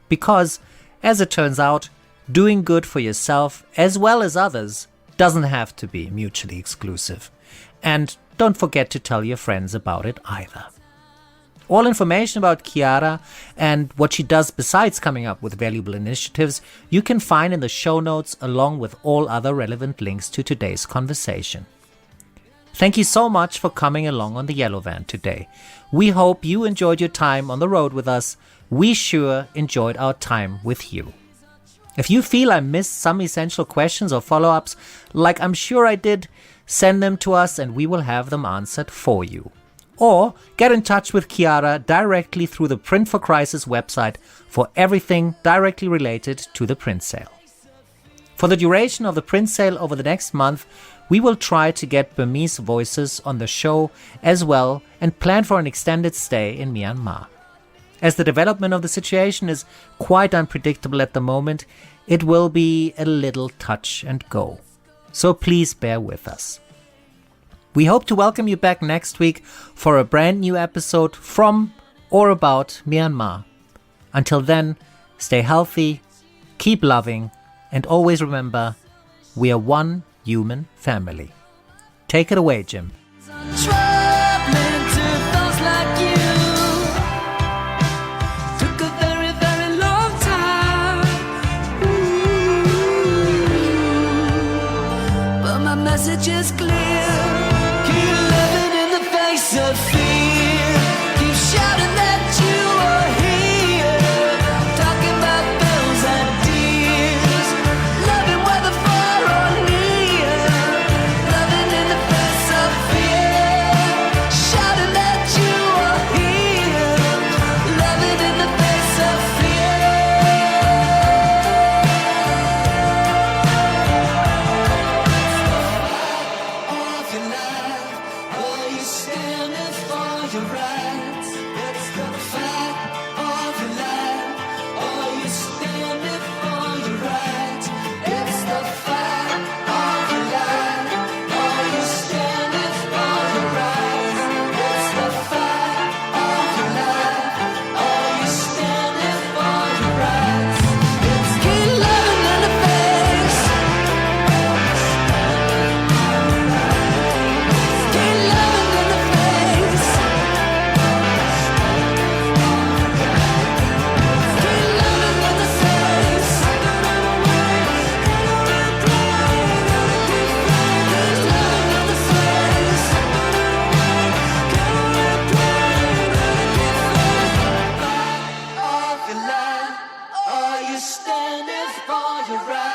Speaker 2: Because, as it turns out, doing good for yourself as well as others doesn't have to be mutually exclusive. And don't forget to tell your friends about it either. All information about Chiara and what she does besides coming up with valuable initiatives you can find in the show notes, along with all other relevant links to today's conversation. Thank you so much for coming along on the Yellow Van today. We hope you enjoyed your time on the road with us. We sure enjoyed our time with you. If you feel I missed some essential questions or follow-ups, like I'm sure I did, send them to us and we will have them answered for you. Or get in touch with Chiara directly through the Print for Crisis website for everything directly related to the print sale. For the duration of the print sale over the next month, we will try to get Burmese voices on the show as well and plan for an extended stay in Myanmar. As the development of the situation is quite unpredictable at the moment, it will be a little touch and go. So please bear with us. We hope to welcome you back next week for a brand new episode from or about Myanmar. Until then, stay healthy, keep loving, and always remember, we are one human family. Take it away, Jim.
Speaker 3: Message is clear. Keep living in the face of fear. Keep shouting that you are of your life? Are you standing for your rights? It's the fight of your life. Are you standing for your rights? It's the fight of your life. Are you standing for your rights? It's the fight of your life. Are you standing for your rights? It's keep loving in the face. Keep loving in the face. Keep loving in the face. Of your life, are you standing for your right?